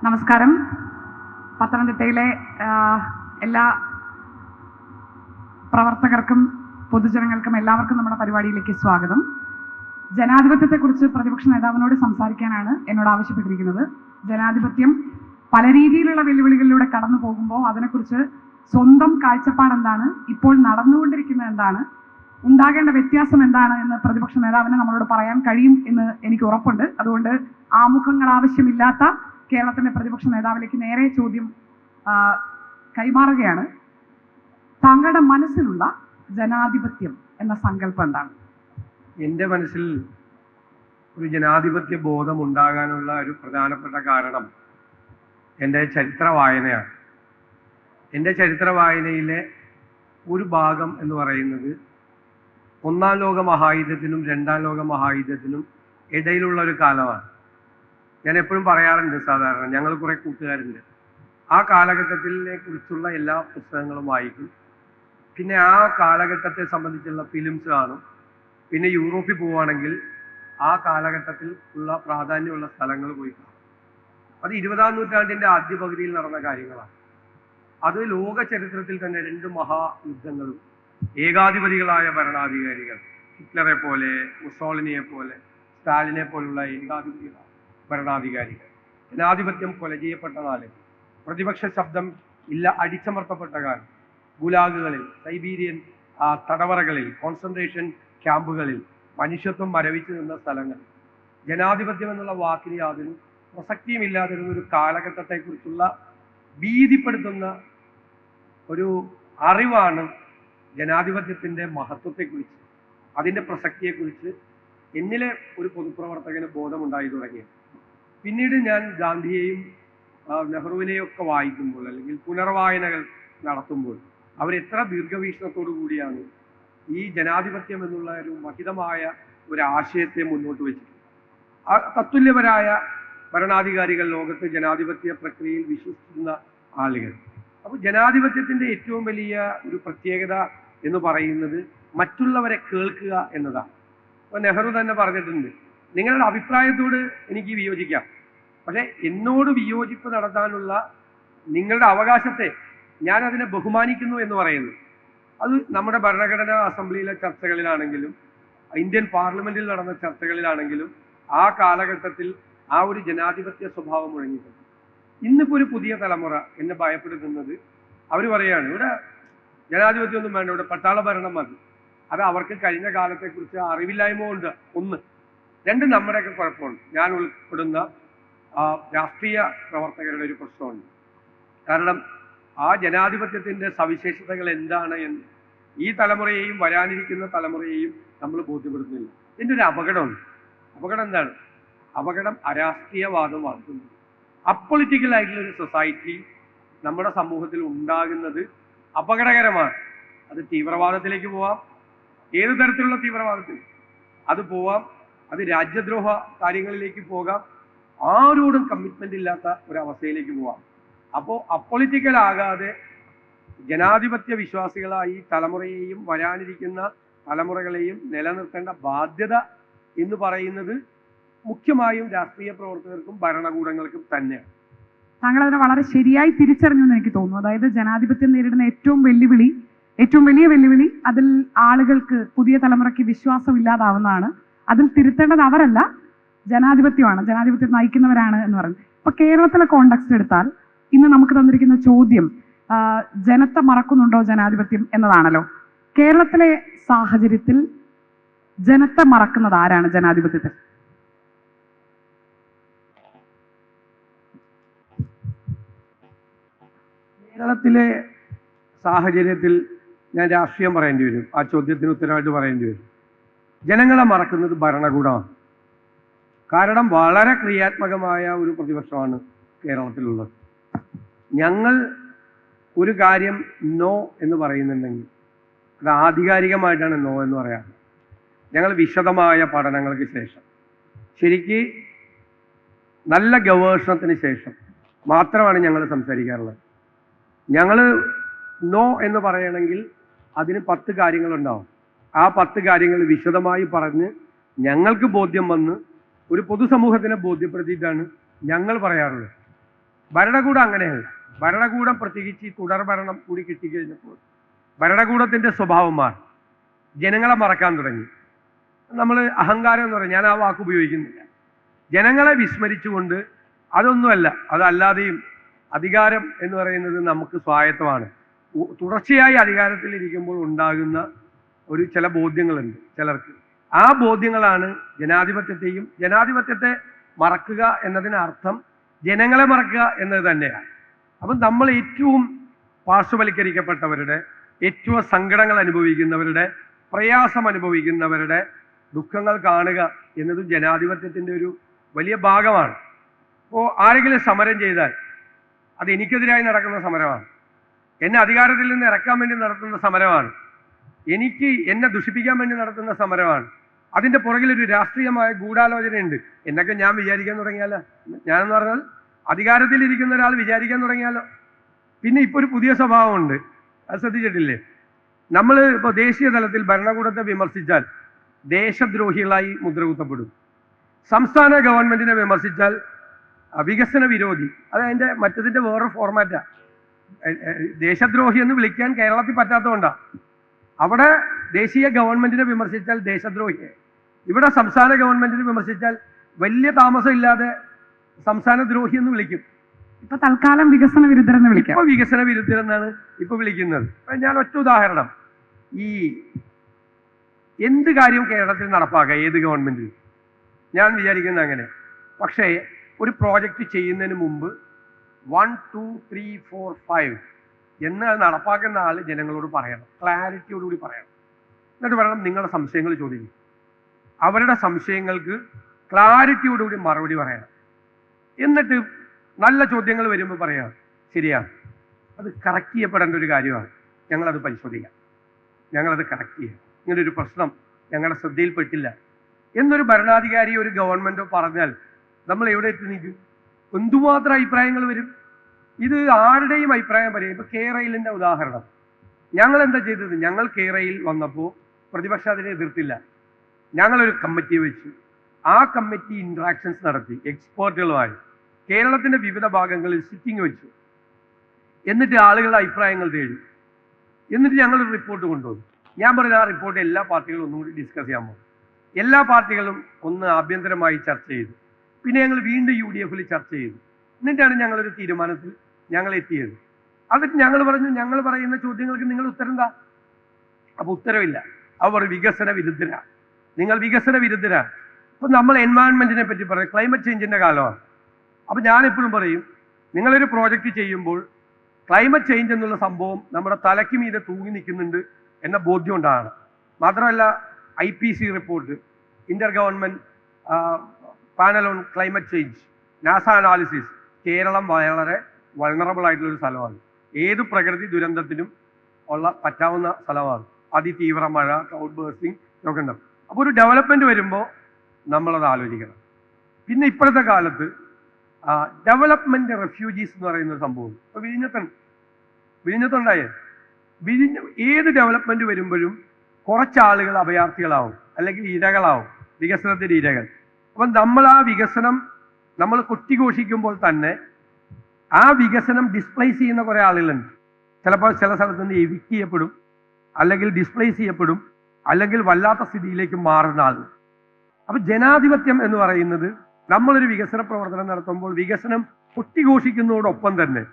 നമസ്കാരം. പത്തനംതിട്ടയിലെ എല്ലാ പ്രവർത്തകർക്കും പൊതുജനങ്ങൾക്കും എല്ലാവർക്കും നമ്മുടെ പരിപാടിയിലേക്ക് സ്വാഗതം. ജനാധിപത്യത്തെക്കുറിച്ച് പ്രതിപക്ഷ നേതാവിനോട് സംസാരിക്കാനാണ് എന്നോട് ആവശ്യപ്പെട്ടിരിക്കുന്നത്. ജനാധിപത്യം പല രീതിയിലുള്ള വെല്ലുവിളികളിലൂടെ കടന്നു പോകുമ്പോൾ അതിനെക്കുറിച്ച് സ്വന്തം കാഴ്ചപ്പാട് എന്താണ്, ഇപ്പോൾ നടന്നുകൊണ്ടിരിക്കുന്നത് എന്താണ്, ഉണ്ടാകേണ്ട വ്യത്യാസം എന്താണ് എന്ന് പ്രതിപക്ഷ നേതാവിന് നമ്മളോട് പറയാൻ കഴിയും എന്ന് എനിക്ക് ഉറപ്പുണ്ട്. അതുകൊണ്ട് ആമുഖങ്ങൾ ആവശ്യമില്ലാത്ത കേരളത്തിന്റെ പ്രതിപക്ഷ നേതാവിലേക്ക് നേരെ ചോദ്യം കൈമാറുകയാണ്. താങ്കളുടെ മനസ്സിലുള്ള ജനാധിപത്യം എന്ന സങ്കല്പം എന്താണ്? എൻ്റെ മനസ്സിൽ ഒരു ജനാധിപത്യ ബോധം ഉണ്ടാകാനുള്ള ഒരു പ്രധാനപ്പെട്ട കാരണം എൻ്റെ ചരിത്ര വായനയാണ്. എൻ്റെ ചരിത്ര വായനയിലെ ഒരു ഭാഗം എന്ന് പറയുന്നത് ഒന്നാം ലോക മഹായുദ്ധത്തിനും രണ്ടാം ലോക മഹായുദ്ധത്തിനും ഇടയിലുള്ള ഒരു കാലമാണ്. ഞാൻ എപ്പോഴും പറയാറുണ്ട്, സാധാരണ ഞങ്ങൾ കുറേ കൂട്ടുകാരുണ്ട്, ആ കാലഘട്ടത്തിനെ കുറിച്ചുള്ള എല്ലാ പുസ്തകങ്ങളും വായിക്കും. പിന്നെ ആ കാലഘട്ടത്തെ സംബന്ധിച്ചുള്ള ഫിലിംസ് കാണും. പിന്നെ യൂറോപ്പിൽ പോവുകയാണെങ്കിൽ ആ കാലഘട്ടത്തിൽ ഉള്ള പ്രാധാന്യമുള്ള സ്ഥലങ്ങൾ പോയി കാണും. അത് 20-ാം നൂറ്റാണ്ടിൻ്റെ ആദ്യ പകുതിയിൽ നടന്ന കാര്യങ്ങളാണ്. അത് ലോക ചരിത്രത്തിൽ തന്നെ 2 മഹായുദ്ധങ്ങളും ഏകാധിപതികളായ ഭരണാധികാരികൾ, ഹിറ്റ്ലറെ പോലെ, മുസോളിനിയെ പോലെ, സ്റ്റാലിനെ പോലുള്ള ഏകാധിപതികളായ ഭരണാധികാരികൾ, ജനാധിപത്യം കൊല ചെയ്യപ്പെട്ട നാല്, പ്രതിപക്ഷ ശബ്ദം ഇല്ല അടിച്ചമർത്തപ്പെട്ട കാലം, ഗുലാഗുകളിൽ, സൈബീരിയൻ തടവറകളിൽ, കോൺസെൻട്രേഷൻ ക്യാമ്പുകളിൽ മനുഷ്യത്വം മരവിച്ചു നിന്ന സ്ഥലങ്ങൾ, ജനാധിപത്യം എന്നുള്ള വാക്കിന് യാതൊരു പ്രസക്തിയുമില്ലാതിരുന്ന ഒരു കാലഘട്ടത്തെക്കുറിച്ചുള്ള ഭീതിപ്പെടുത്തുന്ന ഒരു അറിവാണ് ജനാധിപത്യത്തിൻ്റെ മഹത്വത്തെക്കുറിച്ച്, അതിൻ്റെ പ്രസക്തിയെക്കുറിച്ച് എന്നിലെ ഒരു പൊതുപ്രവർത്തകന് ബോധമുണ്ടായി തുടങ്ങിയത്. പിന്നീട് ഞാൻ ഗാന്ധിയെയും നെഹ്റുവിനെയും ഒക്കെ വായിക്കുമ്പോൾ, അല്ലെങ്കിൽ പുനർവായനകൾ നടത്തുമ്പോൾ, അവരെത്ര ദീർഘവീക്ഷണത്തോടു കൂടിയാണ് ഈ ജനാധിപത്യം എന്നുള്ള ഒരു മഹിതമായ ഒരു ആശയത്തെ മുന്നോട്ട് വെച്ചിട്ടുണ്ട്. തത്തുല്യപരായ ഭരണാധികാരികൾ, ലോകത്ത് ജനാധിപത്യ പ്രക്രിയയിൽ വിശ്വസിക്കുന്ന ആളുകൾ. അപ്പോൾ ജനാധിപത്യത്തിൻ്റെ ഏറ്റവും വലിയ ഒരു പ്രത്യേകത എന്ന് പറയുന്നത് മറ്റുള്ളവരെ കേൾക്കുക എന്നതാണ്. അപ്പോൾ നെഹ്റു തന്നെ പറഞ്ഞിട്ടുണ്ട്, നിങ്ങളുടെ അഭിപ്രായത്തോട് എനിക്ക് വിയോജിക്കാം, പക്ഷേ എന്നോട് വിയോജിപ്പ് നടത്താനുള്ള നിങ്ങളുടെ അവകാശത്തെ ഞാൻ അതിനെ ബഹുമാനിക്കുന്നു എന്ന് പറയുന്നു. അത് നമ്മുടെ ഭരണഘടനാ അസംബ്ലിയിലെ ചർച്ചകളിലാണെങ്കിലും ഇന്ത്യൻ പാർലമെന്റിൽ നടന്ന ചർച്ചകളിലാണെങ്കിലും ആ കാലഘട്ടത്തിൽ ആ ഒരു ജനാധിപത്യ സ്വഭാവം മുഴങ്ങിയിട്ടുണ്ട്. ഇന്നിപ്പോൾ ഒരു പുതിയ തലമുറ എന്നെ ഭയപ്പെടുത്തുന്നത്, അവർ പറയുകയാണ് ഇവിടെ ജനാധിപത്യം ഒന്നും വേണ്ട, ഇവിടെ പട്ടാള ഭരണം മതി. അത് അവർക്ക് കഴിഞ്ഞ കാലത്തെക്കുറിച്ച് അറിവില്ലായ്മ കൊണ്ട്, 1. 2, നമ്മുടെയൊക്കെ കുഴപ്പമുണ്ട്. ഞാൻ ഉൾപ്പെടുന്ന രാഷ്ട്രീയ പ്രവർത്തകരുടെ ഒരു പ്രശ്നമുണ്ട്. കാരണം ആ ജനാധിപത്യത്തിൻ്റെ സവിശേഷതകൾ എന്താണ് എന്ന് ഈ തലമുറയെയും വരാനിരിക്കുന്ന തലമുറയെയും നമ്മൾ ബോധ്യപ്പെടുത്തുന്നില്ല. ഇതിൻ്റെ ഒരു അപകടമുണ്ട്. അപകടം എന്താണ്? അപകടം അരാഷ്ട്രീയവാദം വളർത്തുന്നത്. അപ്പൊളിറ്റിക്കലായിട്ടുള്ള ഒരു സൊസൈറ്റി നമ്മുടെ സമൂഹത്തിൽ ഉണ്ടാകുന്നത് അപകടകരമാണ്. അത് തീവ്രവാദത്തിലേക്ക് പോവാം, ഏത് തരത്തിലുള്ള തീവ്രവാദത്തിൽ അത് പോവാം, അത് രാജ്യദ്രോഹ കാര്യങ്ങളിലേക്ക് പോകാം, ആരോടും കമ്മിറ്റ്മെന്റ് ഇല്ലാത്ത ഒരവസ്ഥയിലേക്ക് പോവാം. അപ്പോൾ അപ്പൊളിറ്റിക്കൽ ആകാതെ ജനാധിപത്യ വിശ്വാസികളായി തലമുറയെയും വരാനിരിക്കുന്ന തലമുറകളെയും നിലനിർത്തേണ്ട ബാധ്യത എന്ന് പറയുന്നത് മുഖ്യമായും രാഷ്ട്രീയ പ്രവർത്തകർക്കും ഭരണകൂടങ്ങൾക്കും തന്നെയാണ്. താങ്കൾ അതിനെ വളരെ ശരിയായി തിരിച്ചറിഞ്ഞു എന്ന് എനിക്ക് തോന്നുന്നു. അതായത് ജനാധിപത്യം നേരിടുന്ന ഏറ്റവും വലിയ വെല്ലുവിളി അതിൽ ആളുകൾക്ക്, പുതിയ തലമുറയ്ക്ക് വിശ്വാസം ഇല്ലാതാവുന്നതാണ്. അതിൽ തിരുത്തേണ്ടത് അവരല്ല, ജനാധിപത്യമാണ്, ജനാധിപത്യം നയിക്കുന്നവരാണ് എന്ന് പറയുന്നത്. ഇപ്പൊ കേരളത്തിലെ കോണ്ടെക്സ്റ്റ് എടുത്താൽ ഇന്ന് നമുക്ക് തന്നിരിക്കുന്ന ചോദ്യം ജനത്തെ മറക്കുന്നുണ്ടോ ജനാധിപത്യം എന്നതാണല്ലോ. കേരളത്തിലെ സാഹചര്യത്തിൽ ജനത്തെ മറക്കുന്നത് ആരാണ് ജനാധിപത്യത്തിൽ? കേരളത്തിലെ സാഹചര്യത്തിൽ ഞാൻ രാഷ്ട്രീയം പറയേണ്ടി വരും, ആ ചോദ്യത്തിന് ഉത്തരവായിട്ട് പറയേണ്ടി വരും. ജനങ്ങളെ മറക്കുന്നത് ഭരണകൂടമാണ്. കാരണം വളരെ ക്രിയാത്മകമായ ഒരു പ്രതിപക്ഷമാണ് കേരളത്തിലുള്ളത്. ഞങ്ങൾ ഒരു കാര്യം നോ എന്ന് പറയുന്നുണ്ടെങ്കിൽ അത് ആധികാരികമായിട്ടാണ് നോ എന്ന് പറയാറ്. ഞങ്ങൾ വിശദമായ പഠനങ്ങൾക്ക് ശേഷം, ശരിക്ക് നല്ല ഗവേഷണത്തിന് ശേഷം മാത്രമാണ് ഞങ്ങൾ സംസാരിക്കാറുള്ളത്. ഞങ്ങൾ നോ എന്ന് പറയണമെങ്കിൽ അതിന് 10 കാര്യങ്ങളുണ്ടാവും. ആ 10 കാര്യങ്ങൾ വിശദമായി പറഞ്ഞ് ഞങ്ങൾക്ക് ബോധ്യം വന്ന് ഒരു പൊതുസമൂഹത്തിനെ ബോധ്യപ്പെടുത്തിയിട്ടാണ് ഞങ്ങൾ പറയാറുള്ളത്. ഭരണകൂടം അങ്ങനെയല്ല. ഭരണകൂടം പ്രത്യേകിച്ച് ഈ തുടർ ഭരണം കൂടി കിട്ടിക്കഴിഞ്ഞപ്പോൾ ഭരണകൂടത്തിന്റെ സ്വഭാവം മാറി, ജനങ്ങളെ മറക്കാൻ തുടങ്ങി. നമ്മൾ അഹങ്കാരം എന്ന് പറയും, ഞാൻ ആ വാക്ക് ഉപയോഗിക്കുന്നില്ല. ജനങ്ങളെ വിസ്മരിച്ചുകൊണ്ട് അതൊന്നുമല്ല, അതല്ലാതെയും അധികാരം എന്ന് പറയുന്നത് നമുക്ക് സ്വായത്തമാണ്. തുടർച്ചയായി അധികാരത്തിലിരിക്കുമ്പോൾ ഉണ്ടാകുന്ന ചില ബോധ്യങ്ങളുണ്ട് ചിലർക്ക്. ആ ബോധ്യങ്ങളാണ് ജനാധിപത്യത്തെ മറക്കുക എന്നതിനർത്ഥം ജനങ്ങളെ മറക്കുക എന്നത് തന്നെയാണ്. അപ്പം നമ്മൾ ഏറ്റവും പാർശ്വവൽക്കരിക്കപ്പെട്ടവരുടെ, ഏറ്റവും സങ്കടങ്ങൾ അനുഭവിക്കുന്നവരുടെ, പ്രയാസം അനുഭവിക്കുന്നവരുടെ ദുഃഖങ്ങൾ കാണുക എന്നതും ജനാധിപത്യത്തിൻ്റെ ഒരു വലിയ ഭാഗമാണ്. അപ്പോൾ ആരെങ്കിലും സമരം ചെയ്താൽ അത് എനിക്കെതിരായി നടക്കുന്ന സമരമാണ്, എന്നെ അധികാരത്തിൽ നിന്ന് ഇറക്കാൻ വേണ്ടി നടത്തുന്ന സമരമാണ്, എന്നെ ദുഷിപ്പിക്കാൻ വേണ്ടി നടത്തുന്ന സമരമാണ്. അതിൻ്റെ പുറകിലൊരു രാഷ്ട്രീയമായ ഗൂഢാലോചനയുണ്ട് എന്നൊക്കെ ഞാൻ വിചാരിക്കാൻ തുടങ്ങിയാലോ. ഞാനെന്ന് പറഞ്ഞാൽ അധികാരത്തിലിരിക്കുന്ന ഒരാൾ വിചാരിക്കാൻ തുടങ്ങിയാലോ. പിന്നെ ഇപ്പോൾ ഒരു പുതിയ സ്വഭാവമുണ്ട്, അത് ശ്രദ്ധിച്ചിട്ടില്ലേ? നമ്മൾ ഇപ്പോൾ ദേശീയ തലത്തിൽ ഭരണകൂടത്തെ വിമർശിച്ചാൽ ദേശദ്രോഹികളായി മുദ്രകുത്തപ്പെടും. സംസ്ഥാന ഗവൺമെന്റിനെ വിമർശിച്ചാൽ വികസന വിരോധി, അത് അതിൻ്റെ മറ്റതിൻ്റെ വേറൊരു ഫോർമാറ്റാണ്. ദേശദ്രോഹി എന്ന് വിളിക്കാൻ കേരളത്തിൽ പറ്റാത്തതുകൊണ്ടാണ്. അവിടെ ദേശീയ ഗവൺമെന്റിനെ വിമർശിച്ചാൽ ദേശദ്രോഹിയെ, ഇവിടെ സംസ്ഥാന ഗവൺമെന്റിനെ വിമർശിച്ചാൽ വലിയ താമസം ഇല്ലാതെ സംസ്ഥാന ദ്രോഹി എന്ന് വിളിക്കും. ഇപ്പൊ തൽക്കാലം വികസന വിരുദ്ധരെന്ന് വിളിക്കാം. ഇപ്പൊ വികസന വിരുദ്ധരെന്നാണ് ഇപ്പൊ വിളിക്കുന്നത്. ഞാൻ ഒറ്റ ഉദാഹരണം, ഈ എന്ത് കാര്യം കേരളത്തിൽ നടപ്പാക്കുക ഏത് ഗവൺമെന്റിൽ, ഞാൻ വിചാരിക്കുന്നത് അങ്ങനെ. പക്ഷേ ഒരു പ്രോജക്റ്റ് ചെയ്യുന്നതിന് മുമ്പ് 1, 2, 3, 4, 5 എന്ന് അത് നടപ്പാക്കുന്ന ആൾ ജനങ്ങളോട് പറയണം, ക്ലാരിറ്റിയോടുകൂടി പറയണം. എന്നിട്ട് പറയണം നിങ്ങളുടെ സംശയങ്ങൾ ചോദിക്കും, അവരുടെ സംശയങ്ങൾക്ക് ക്ലാരിറ്റിയോടുകൂടി മറുപടി പറയണം. എന്നിട്ട് നല്ല ചോദ്യങ്ങൾ വരുമ്പോൾ പറയാം ശരിയാണ്, അത് കറക്റ്റ് ചെയ്യപ്പെടേണ്ട ഒരു കാര്യമാണ്, ഞങ്ങളത് പരിശോധിക്കാം, ഞങ്ങളത് കറക്റ്റ് ചെയ്യാം, ഇങ്ങനൊരു പ്രശ്നം ഞങ്ങളുടെ ശ്രദ്ധയിൽപ്പെട്ടില്ല എന്നൊരു ഭരണാധികാരിയോ ഒരു ഗവൺമെൻറ്റോ പറഞ്ഞാൽ നമ്മൾ എവിടെ എത്തി നിൽക്കും? എന്തുമാത്രം അഭിപ്രായങ്ങൾ വരും. ഇത് ആരുടെയും അഭിപ്രായം പറയും. ഇപ്പോൾ കേരളിൻ്റെ ഉദാഹരണം, ഞങ്ങൾ എന്താ ചെയ്തത്? ഞങ്ങൾ കേരയിൽ വന്നപ്പോൾ പ്രതിപക്ഷം അതിനെ എതിർത്തില്ല. ഞങ്ങളൊരു കമ്മിറ്റി വെച്ചു, ആ കമ്മിറ്റി ഇൻട്രാക്ഷൻസ് നടത്തി എക്സ്പേർട്ടുകളുമായി കേരളത്തിൻ്റെ വിവിധ ഭാഗങ്ങളിൽ സിറ്റിംഗ് വെച്ചു. എന്നിട്ട് ആളുകളുടെ അഭിപ്രായങ്ങൾ തേടി, എന്നിട്ട് ഞങ്ങളൊരു റിപ്പോർട്ട് കൊണ്ടുവന്നു. ഞാൻ പറഞ്ഞ ആ റിപ്പോർട്ട് എല്ലാ പാർട്ടികളും ഒന്നും കൂടി ഡിസ്കസ് ചെയ്യാൻ പോകും. എല്ലാ പാർട്ടികളും ഒന്ന് ആഭ്യന്തരമായി ചർച്ച ചെയ്തു. പിന്നെ ഞങ്ങൾ വീണ്ടും UDF-ൽ ചർച്ച ചെയ്തു. എന്നിട്ടാണ് ഞങ്ങളൊരു തീരുമാനത്തിൽ ഞങ്ങൾ എത്തിയത്. എന്നിട്ട് ഞങ്ങൾ പറഞ്ഞു, ഞങ്ങൾ പറയുന്ന ചോദ്യങ്ങൾക്ക് നിങ്ങൾ ഉത്തരം എന്താ? അപ്പോൾ ഉത്തരവില്ല. അവർ വികസന വിരുദ്ധരാണ്, നിങ്ങൾ വികസന വിരുദ്ധരാണ്. ഇപ്പം നമ്മൾ എൻവയൺമെൻറ്റിനെ പറ്റി പറയും, ക്ലൈമറ്റ് ചേഞ്ചിൻ്റെ കാലമാണ്. അപ്പം ഞാനെപ്പോഴും പറയും, നിങ്ങളൊരു പ്രോജക്റ്റ് ചെയ്യുമ്പോൾ ക്ലൈമറ്റ് ചേഞ്ച് എന്നുള്ള സംഭവം നമ്മുടെ തലയ്ക്ക് മീതെ തൂങ്ങി നിൽക്കുന്നുണ്ട് എന്ന ബോധ്യം ഉണ്ടാകണം. മാത്രമല്ല IPC report, inter government panel on climate change, NASA analysis, Keralam വളരെ വൾണറബിൾ ആയിട്ടുള്ളൊരു സ്ഥലമാണ്. ഏത് പ്രകൃതി ദുരന്തത്തിനും പറ്റാവുന്ന സ്ഥലമാണ്. അതിതീവ്ര മഴ, ക്ലൗഡ് ബേഴ്സിങ് ഒക്കെ ഉണ്ടാവും. അപ്പോൾ ഒരു ഡെവലപ്മെൻറ്റ് വരുമ്പോൾ നമ്മളത് ആലോചിക്കണം. പിന്നെ ഇപ്പോഴത്തെ കാലത്ത് ഡെവലപ്മെൻറ്റ് റെഫ്യൂജീസ് എന്ന് പറയുന്ന ഒരു സംഭവം ഇപ്പോൾ വിഴിഞ്ഞത്തുണ്ടായേ. ഏത് ഡെവലപ്മെൻറ്റ് വരുമ്പോഴും കുറച്ച് ആളുകൾ അഭയാർത്ഥികളാവും, അല്ലെങ്കിൽ ഇരകളാവും, വികസനത്തിൻ്റെ ഇരകൾ. അപ്പം നമ്മൾ ആ വികസനം നമ്മൾ കൊട്ടിഘോഷിക്കുമ്പോൾ തന്നെ ആ വികസനം ഡിസ്പ്ലേസ് ചെയ്യുന്ന കുറേ ആളുകളുണ്ട്. ചിലപ്പോൾ ചില സ്ഥലത്ത് നിന്ന് എവിക്ട് ചെയ്യപ്പെടും, അല്ലെങ്കിൽ ഡിസ്പ്ലേസ് ചെയ്യപ്പെടും, അല്ലെങ്കിൽ വല്ലാത്ത സ്ഥിതിയിലേക്ക് മാറുന്ന ആളുകൾ. അപ്പം ജനാധിപത്യം എന്ന് പറയുന്നത് നമ്മളൊരു വികസന പ്രവർത്തനം നടത്തുമ്പോൾ വികസനം കൊട്ടിഘോഷിക്കുന്നതോടൊപ്പം തന്നെ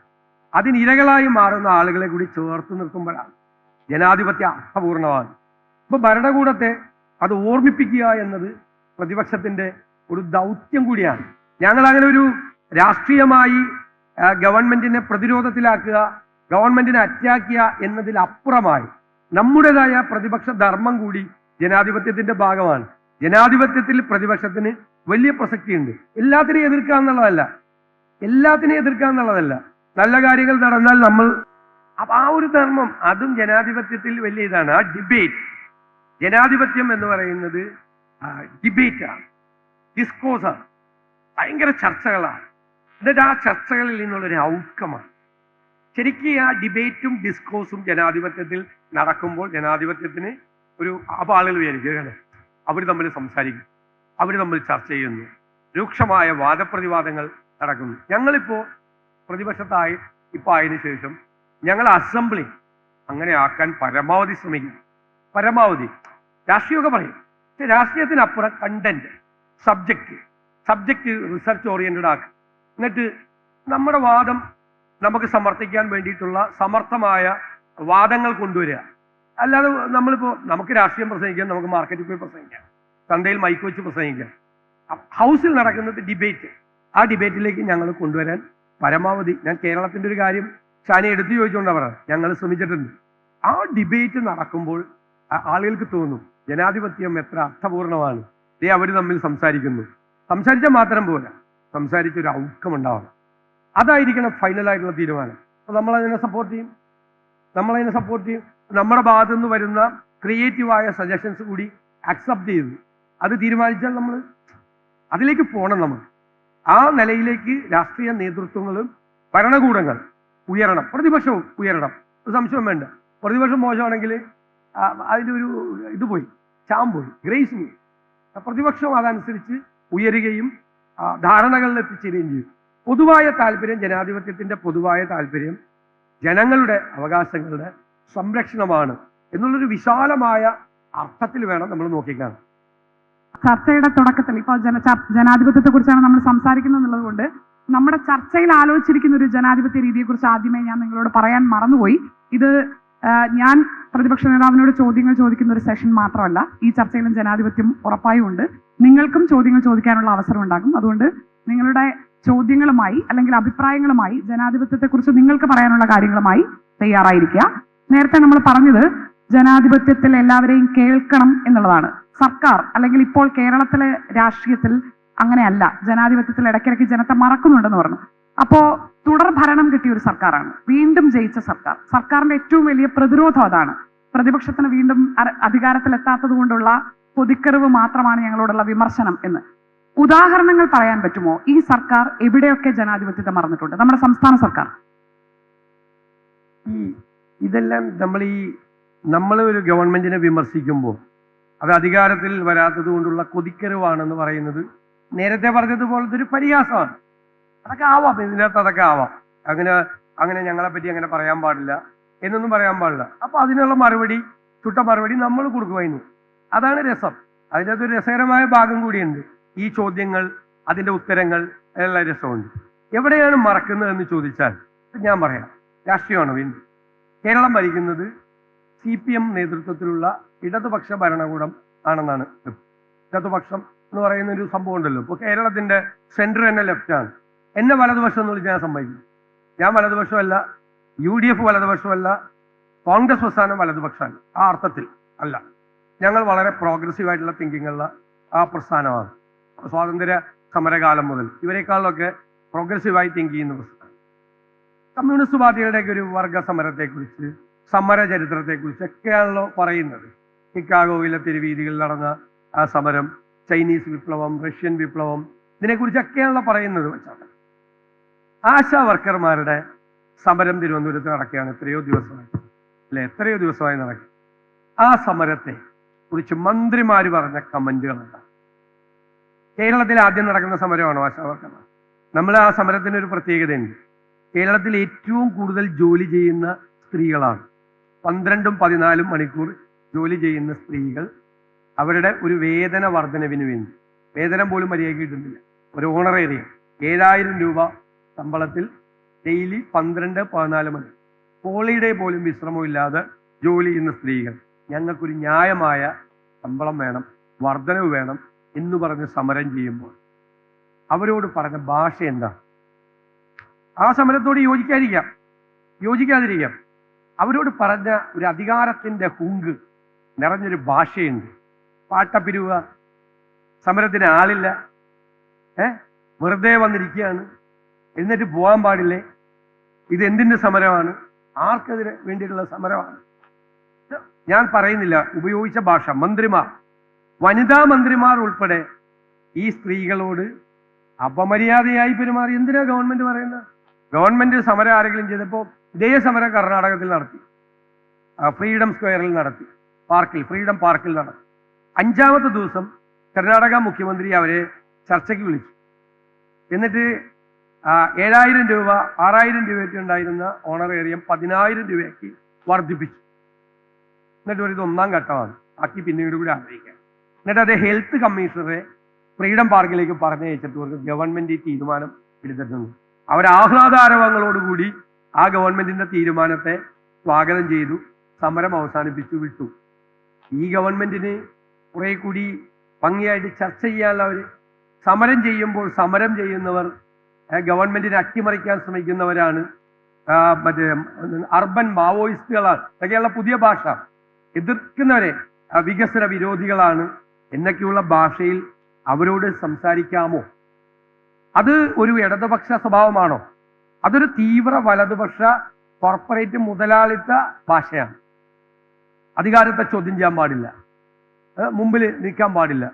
അതിനിരകളായി മാറുന്ന ആളുകളെ കൂടി ചേർത്ത് നിർത്തുമ്പോഴാണ് ജനാധിപത്യം അർത്ഥപൂർണമാണ്. ഇപ്പോൾ ഭരണകൂടത്തെ അത് ഓർമ്മിപ്പിക്കുക എന്നത് പ്രതിപക്ഷത്തിൻ്റെ ഒരു ദൗത്യം കൂടിയാണ്. ഞങ്ങൾ അങ്ങനെ ഒരു രാഷ്ട്രീയമായി ഗവൺമെന്റിനെ പ്രതിരോധത്തിലാക്കുക, ഗവൺമെന്റിനെ അറ്റാക്ക് ചെയ്യുക എന്നതിലപ്പുറമായി നമ്മുടേതായ പ്രതിപക്ഷ ധർമ്മം കൂടി ജനാധിപത്യത്തിന്റെ ഭാഗമാണ്. ജനാധിപത്യത്തിൽ പ്രതിപക്ഷത്തിന് വലിയ പ്രസക്തിയുണ്ട്. എല്ലാത്തിനെയും എതിർക്കുക എന്നുള്ളതല്ല, നല്ല കാര്യങ്ങൾ നടന്നാൽ നമ്മൾ ആ ഒരു ധർമ്മം, അതും ജനാധിപത്യത്തിൽ വലിയ ഇതാണ്. ആ ഡിബേറ്റ്, ജനാധിപത്യം എന്ന് പറയുന്നത് ഡിബേറ്റാണ്, ഡിസ്കോസാണ്, ഭയങ്കര ചർച്ചകളാണ്. എന്നിട്ട് ആ ചർച്ചകളിൽ നിന്നുള്ളൊരു ഔട്ട്കമാണ്. ശരിക്കും ആ ഡിബേറ്റും ഡിസ്കോസും ജനാധിപത്യത്തിൽ നടക്കുമ്പോൾ ജനാധിപത്യത്തിന് അപ്പോൾ ആളുകൾ വിചാരിക്കുകയാണ് അവർ തമ്മിൽ സംസാരിക്കും, അവർ തമ്മിൽ ചർച്ച ചെയ്യുന്നു, രൂക്ഷമായ വാദപ്രതിവാദങ്ങൾ നടക്കുന്നു. ഞങ്ങളിപ്പോൾ പ്രതിപക്ഷത്തായി ഇപ്പോൾ ആയതിനു ശേഷം ഞങ്ങൾ അസംബ്ലി അങ്ങനെ ആക്കാൻ പരമാവധി ശ്രമിക്കും. പരമാവധി രാഷ്ട്രീയമൊക്കെ പറയും, പക്ഷെ രാഷ്ട്രീയത്തിനപ്പുറം കണ്ടന്റ്, സബ്ജക്റ്റ് റിസർച്ച് ഓറിയന്റഡ് ആക്കുക. എന്നിട്ട് നമ്മുടെ വാദം നമുക്ക് സമർത്ഥിക്കാൻ വേണ്ടിയിട്ടുള്ള സമർത്ഥമായ വാദങ്ങൾ കൊണ്ടുവരിക. അല്ലാതെ നമ്മളിപ്പോൾ നമുക്ക് രാഷ്ട്രീയം പ്രസംഗിക്കാം, നമുക്ക് മാർക്കറ്റിൽ പോയി പ്രസംഗിക്കാം, ചന്തയിൽ മൈക്ക് വെച്ച് പ്രസംഗിക്കാം. ഹൗസിൽ നടക്കുന്നത് ഡിബേറ്റ്, ആ ഡിബേറ്റിലേക്ക് ഞങ്ങൾ കൊണ്ടുവരാൻ പരമാവധി. ഞാൻ കേരളത്തിൻ്റെ ഒരു കാര്യം ഷാനി എടുത്തു ചോദിച്ചുകൊണ്ടാണ് പറയുന്നത്, ഞങ്ങൾ ശ്രമിച്ചിട്ടുണ്ട്. ആ ഡിബേറ്റ് നടക്കുമ്പോൾ ആളുകൾക്ക് തോന്നും ജനാധിപത്യം എത്ര അർത്ഥപൂർണമാണ്. അവർ തമ്മിൽ സംസാരിച്ചാൽ മാത്രം പോരാ, സംസാരിച്ചൊരു ഔട്ട്കം ഉണ്ടാവണം. അതായിരിക്കണം ഫൈനലായിട്ടുള്ള തീരുമാനം. അപ്പോൾ നമ്മളതിനെ സപ്പോർട്ട് ചെയ്യും. നമ്മുടെ ഭാഗത്തു നിന്ന് വരുന്ന ക്രിയേറ്റീവായ സജഷൻസ് കൂടി അക്സെപ്റ്റ് ചെയ്തു അത് തീരുമാനിച്ചാൽ നമ്മൾ അതിലേക്ക് പോകണം. നമ്മൾ ആ നിലയിലേക്ക് രാഷ്ട്രീയ നേതൃത്വങ്ങളും ഭരണകൂടങ്ങൾ ഉയരണം, പ്രതിപക്ഷവും ഉയരണം. ഒരു സംശയം വേണ്ട. പ്രതിപക്ഷം മോശമാണെങ്കിൽ അതിൻ്റെ ഒരു ഇത് പോയി, പോയി, ഗ്രേസ് പോയി. പ്രതിപക്ഷം അതനുസരിച്ച് ഉയരുകയും ധാരണകളിൽ എത്തിച്ചേരുകയും ചെയ്യും. പൊതുവായ താല്പര്യം, ജനാധിപത്യത്തിൻ്റെ പൊതുവായ താല്പര്യം ജനങ്ങളുടെ അവകാശങ്ങളുടെ സംരക്ഷണമാണ് എന്നുള്ളൊരു വിശാലമായ അർത്ഥത്തിൽ വേണം നമ്മൾ നോക്കിക്കാണാൻ. ചർച്ചയുടെ തുടക്കത്തിൽ ഇപ്പോൾ ജനാധിപത്യത്തെ കുറിച്ചാണ് നമ്മൾ സംസാരിക്കുന്നത് എന്നുള്ളത് കൊണ്ട് നമ്മുടെ ചർച്ചയിൽ ആലോചിച്ചിരിക്കുന്ന ഒരു ജനാധിപത്യ രീതിയെക്കുറിച്ച് ആദ്യമേ ഞാൻ നിങ്ങളോട് പറയാൻ മറന്നുപോയി. ഇത് ഞാൻ പ്രതിപക്ഷ നേതാവിനോട് ചോദ്യങ്ങൾ ചോദിക്കുന്ന ഒരു സെഷൻ മാത്രമല്ല, ഈ ചർച്ചയിലും ജനാധിപത്യം ഉറപ്പായും ഉണ്ട്. നിങ്ങൾക്കും ചോദ്യങ്ങൾ ചോദിക്കാനുള്ള അവസരം ഉണ്ടാകും. അതുകൊണ്ട് നിങ്ങളുടെ ചോദ്യങ്ങളുമായി അല്ലെങ്കിൽ അഭിപ്രായങ്ങളുമായി, ജനാധിപത്യത്തെക്കുറിച്ച് നിങ്ങൾക്ക് പറയാനുള്ള കാര്യങ്ങളുമായി തയ്യാറായിരിക്കുക. നേരത്തെ നമ്മൾ പറഞ്ഞത് ജനാധിപത്യത്തിൽ എല്ലാവരെയും കേൾക്കണം എന്നുള്ളതാണ്. സർക്കാർ അല്ലെങ്കിൽ ഇപ്പോൾ കേരളത്തിലെ രാഷ്ട്രീയത്തിൽ അങ്ങനെയല്ല. ജനാധിപത്യത്തിൽ ഇടയ്ക്കിടയ്ക്ക് ജനത്തെ മറക്കുന്നുണ്ടെന്ന് പറഞ്ഞു. അപ്പോ തുടർ ഭരണം കിട്ടിയ ഒരു സർക്കാരാണ്, വീണ്ടും ജയിച്ച സർക്കാർ. സർക്കാരിന്റെ ഏറ്റവും വലിയ പ്രതിരോധം അതാണ്. പ്രതിപക്ഷത്തിന് വീണ്ടും അധികാരത്തിലെത്താത്തത് കൊണ്ടുള്ള പൊതിക്കറിവ് മാത്രമാണ് ഞങ്ങളോടുള്ള വിമർശനം എന്ന്. ഉദാഹരണങ്ങൾ പറയാൻ പറ്റുമോ? ഈ സർക്കാർ എവിടെയൊക്കെ ജനാധിപത്യത്തെ മറന്നിട്ടുണ്ട്? നമ്മുടെ സംസ്ഥാന സർക്കാർ. ഇതെല്ലാം നമ്മൾ ഒരു ഗവൺമെന്റിനെ വിമർശിക്കുമ്പോൾ അത് അധികാരത്തിൽ വരാത്തത് കൊണ്ടുള്ള കൊതിക്കരുവാണെന്ന് പറയുന്നത് നേരത്തെ പറഞ്ഞതുപോലത്തെ ഒരു പരിഹാസമാണ്. അതൊക്കെ ആവാം, ഇതിനകത്ത് അതൊക്കെ ആവാം. അങ്ങനെ ഞങ്ങളെപ്പറ്റി അങ്ങനെ പറയാൻ പാടില്ല എന്നൊന്നും പറയാൻ പാടില്ല. അപ്പൊ അതിനുള്ള ചുട്ട മറുപടി നമ്മൾ കൊടുക്കുമായിരുന്നു. അതാണ് രസം. അതിനകത്തൊരു രസകരമായ ഭാഗം കൂടിയുണ്ട്. ഈ ചോദ്യങ്ങൾ, അതിന്റെ ഉത്തരങ്ങൾ എല്ലാം രസമുണ്ട്. എവിടെയാണ് മറക്കുന്നത് എന്ന് ചോദിച്ചാൽ ഞാൻ പറയാം, രാഷ്ട്രീയമാണ് വീണ്ടും. കേരളം ഭരിക്കുന്നത് CPM നേതൃത്വത്തിലുള്ള ഇടതുപക്ഷ ഭരണകൂടം ആണെന്നാണ്. ഇടതുപക്ഷം എന്ന് പറയുന്ന ഒരു സംഭവം ഉണ്ടല്ലോ. ഇപ്പോൾ കേരളത്തിന്റെ സെന്റർ തന്നെ ലെഫ്റ്റാണ്. എന്നെ വലതുപക്ഷം എന്ന് വിളിച്ച് ഞാൻ സമ്മതിക്കും. ഞാൻ വലതുപക്ഷമല്ല, UDF വലതുപക്ഷമല്ല, കോൺഗ്രസ് പ്രസ്ഥാനം വലതുപക്ഷമല്ല. ആ അർത്ഥത്തിൽ അല്ല. ഞങ്ങൾ വളരെ പ്രോഗ്രസീവായിട്ടുള്ള തിങ്കിങ്ങുള്ള ആ പ്രസ്ഥാനമാണ്. സ്വാതന്ത്ര്യ സമരകാലം മുതൽ ഇവരെക്കാളൊക്കെ പ്രോഗ്രസീവായി തിങ്ക് ചെയ്യുന്ന പ്രസ്ഥാനം. കമ്മ്യൂണിസ്റ്റ് പാർട്ടികളുടെയൊക്കെ ഒരു വർഗ സമരത്തെക്കുറിച്ച്, സമര ചരിത്രത്തെക്കുറിച്ച് ഒക്കെയാണല്ലോ പറയുന്നത്. ചിക്കാഗോയിലെ തെരുവീതികളിൽ നടന്ന ആ സമരം, ചൈനീസ് വിപ്ലവം, റഷ്യൻ വിപ്ലവം, ഇതിനെക്കുറിച്ചൊക്കെയാണല്ലോ പറയുന്നത്. വെച്ചാൽ ആശാ വർക്കർമാരുടെ സമരം തിരുവനന്തപുരത്ത് നടക്കുകയാണ്. എത്രയോ ദിവസമായി നടക്കുക. ആ സമരത്തെ കുറിച്ച് മന്ത്രിമാർ പറഞ്ഞ കമന്റുകളുണ്ട്. കേരളത്തിൽ ആദ്യം നടക്കുന്ന സമരമാണോ ആശാ വർക്കർമാർ? നമ്മൾ ആ സമരത്തിന് ഒരു പ്രത്യേകതയുണ്ട്. കേരളത്തിൽ ഏറ്റവും കൂടുതൽ ജോലി ചെയ്യുന്ന സ്ത്രീകളാണ്. 12-14 മണിക്കൂർ ജോലി ചെയ്യുന്ന സ്ത്രീകൾ അവരുടെ ഒരു വേതന വർധനവിന് വേണ്ടി, വേതനം പോലും മര്യാദയ്ക്ക് കിട്ടുന്നില്ല, ഒരു ഓണറേറിയം 7000 രൂപ ശമ്പളത്തിൽ ഡെയിലി 12-14 മണി ഹോളിഡേ പോലും വിശ്രമമില്ലാതെ ജോലി ചെയ്യുന്ന സ്ത്രീകൾ, ഞങ്ങൾക്കൊരു ന്യായമായ ശമ്പളം വേണം, വർധനവ് വേണം എന്ന് പറഞ്ഞ് സമരം ചെയ്യുമ്പോൾ അവരോട് പറഞ്ഞ ഭാഷ എന്താ? ആ സമരത്തോട് യോജിക്കാതിരിക്കാം. അവരോട് പറഞ്ഞ ഒരു അധികാരത്തിന്റെ ഹുങ്ക് നിറഞ്ഞൊരു ഭാഷയുണ്ട്. പാട്ടപ്പിരിവുക, സമരത്തിന് ആളില്ല, വെറുതെ വന്നിരിക്കുകയാണ്, എന്നിട്ട് പോകാൻ പാടില്ലേ, ഇത് എന്തിന്റെ സമരമാണ്, ആർക്കെതിരെ വേണ്ടിയിട്ടുള്ള സമരമാണ്? ഞാൻ പറയുന്നില്ല, ഉപയോഗിച്ച ഭാഷ. മന്ത്രിമാർ, വനിതാ മന്ത്രിമാർ ഉൾപ്പെടെ ഈ സ്ത്രീകളോട് അപമര്യാദയായി പെരുമാറി. എന്തിനാ ഗവൺമെന്റ് പറയുന്നത്? ഗവൺമെന്റ് സമരം ആരെങ്കിലും ചെയ്തപ്പോൾ ഇതേ സമരം കർണാടകത്തിൽ നടത്തി, ഫ്രീഡം സ്ക്വയറിൽ നടത്തി, ഫ്രീഡം പാർക്കിൽ നടത്തി. 5ാമത്തെ ദിവസം കർണാടക മുഖ്യമന്ത്രി അവരെ ചർച്ചയ്ക്ക് വിളിച്ചു. എന്നിട്ട് 7,000 രൂപ 6,000 രൂപയൊക്കെ ഉണ്ടായിരുന്ന ഓണറേറിയം 10,000 രൂപയാക്കി വർദ്ധിപ്പിച്ചു. എന്നിട്ട് ഒരു ഇത് ഒന്നാം ഘട്ടമാണ്, ബാക്കി പിന്നീട് കൂടി ആലോചിക്കാം. എന്നിട്ട് അത് ഹെൽത്ത് കമ്മീഷണറെ ഫ്രീഡം പാർക്കിലേക്ക് പറഞ്ഞയച്ചിട്ട് അവർക്ക് ഗവൺമെന്റ് ഈ തീരുമാനം എടുത്തിട്ടുണ്ട്. അവർ ആഹ്ലാദാരവങ്ങളോടുകൂടി ആ ഗവൺമെന്റിന്റെ തീരുമാനത്തെ സ്വാഗതം ചെയ്തു, സമരം അവസാനിപ്പിച്ചു വിട്ടു. ഈ ഗവൺമെന്റിന് കുറെ കൂടി ഭംഗിയായിട്ട് ചർച്ച ചെയ്യാനുള്ള ഒരു സമരം ചെയ്യുമ്പോൾ സമരം ചെയ്യുന്നവർ ഗവൺമെന്റിനെ അട്ടിമറിക്കാൻ ശ്രമിക്കുന്നവരാണ്, മറ്റേ അർബൻ മാവോയിസ്റ്റുകളാണ്, ഇതൊക്കെയുള്ള പുതിയ ഭാഷ, എതിർക്കുന്നവരെ വികസന വിരോധികളാണ് എന്നൊക്കെയുള്ള ഭാഷയിൽ അവരോട് സംസാരിക്കാമോ? അത് ഒരു ഇടതുപക്ഷ സ്വഭാവമാണോ? അതൊരു തീവ്ര വലതുപക്ഷ കോർപ്പറേറ്റ് മുതലാളിത്ത ഭാഷയാണ്. അധികാരത്തെ ചോദ്യം ചെയ്യാൻ പാടില്ല, മുമ്പിൽ നിൽക്കാൻ പാടില്ല.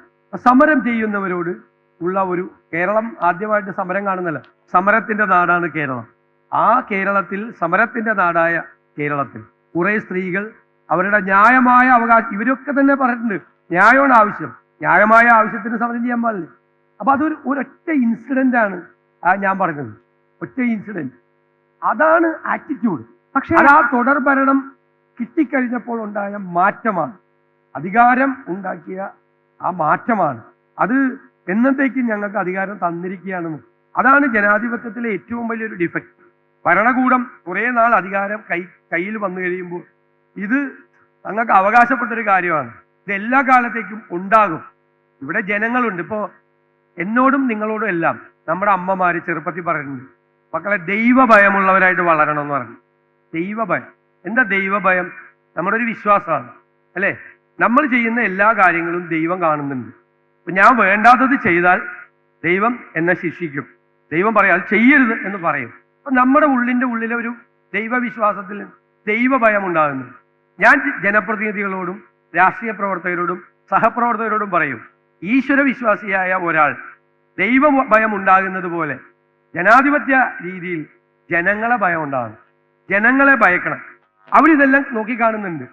സമരം ചെയ്യുന്നവരോട് ഉള്ള ഒരു, കേരളം ആദ്യമായിട്ട് സമരം കാണുന്നില്ല, സമരത്തിന്റെ നാടാണ് കേരളം. ആ കേരളത്തിൽ, സമരത്തിന്റെ നാടായ കേരളത്തിൽ കുറെ സ്ത്രീകൾ അവരുടെ ന്യായമായ അവകാശം, ഇവരൊക്കെ തന്നെ പറഞ്ഞിട്ടുണ്ട്, ന്യായമാണ് ആവശ്യം, ന്യായമായ ആവശ്യത്തിന് സമരം ചെയ്യാൻ പാടില്ല. അപ്പൊ അതൊരു ഒരൊറ്റ ഇൻസിഡന്റ് ആണ് ഞാൻ പറഞ്ഞത്, ഒറ്റ ഇൻസിഡന്റ്. അതാണ് ആറ്റിറ്റ്യൂഡ്. പക്ഷെ അത് ആ തുടർ ഭരണം കിട്ടിക്കഴിഞ്ഞപ്പോൾ ഉണ്ടായ മാറ്റമാണ്, അധികാരം ഉണ്ടാക്കിയ ആ മാറ്റമാണ്. അത് എന്നത്തേക്കും ഞങ്ങൾക്ക് അധികാരം തന്നിരിക്കുകയാണെന്ന്. അതാണ് ജനാധിപത്യത്തിലെ ഏറ്റവും വലിയൊരു ഡിഫക്റ്റ്. ഭരണകൂടം കുറെ നാൾ അധികാരം കയ്യിൽ വന്നു കഴിയുമ്പോൾ ഇത് ഞങ്ങൾക്ക് അവകാശപ്പെട്ടൊരു കാര്യമാണ്, ഇത് എല്ലാ കാലത്തേക്കും ഉണ്ടാകും. ഇവിടെ ജനങ്ങളുണ്ട്. ഇപ്പോ എന്നോടും നിങ്ങളോടും എല്ലാം നമ്മുടെ അമ്മമാര് ചെറുപ്പത്തിൽ പറയുന്നുണ്ട്, മക്കളെ ദൈവഭയമുള്ളവരായിട്ട് വളരണം എന്ന് പറഞ്ഞു. ദൈവഭയം, എന്താ ദൈവഭയം? നമ്മുടെ ഒരു വിശ്വാസമാണ് അല്ലേ? നമ്മൾ ചെയ്യുന്ന എല്ലാ കാര്യങ്ങളും ദൈവം കാണുന്നുണ്ട്. ഇപ്പൊ ഞാൻ വേണ്ടാത്തത് ചെയ്താൽ ദൈവം എന്നെ ശിക്ഷിക്കും, ദൈവം പറയും അത് ചെയ്യരുത് എന്ന് പറയും. അപ്പൊ നമ്മുടെ ഉള്ളിലെ ഒരു ദൈവവിശ്വാസത്തിൽ ദൈവഭയം ഉണ്ടാകുന്നു. ഞാൻ ജനപ്രതിനിധികളോടും രാഷ്ട്രീയ പ്രവർത്തകരോടും സഹപ്രവർത്തകരോടും പറയും, ഈശ്വര വിശ്വാസിയായ ഒരാൾ ദൈവഭയം ഉണ്ടാകുന്നത് പോലെ ജനാധിപത്യ രീതിയിൽ ജനങ്ങളെ ഭയം ഉണ്ടാകണം, ജനങ്ങളെ ഭയക്കണം. അവരിതെല്ലാം നോക്കിക്കാണുന്നുണ്ട്.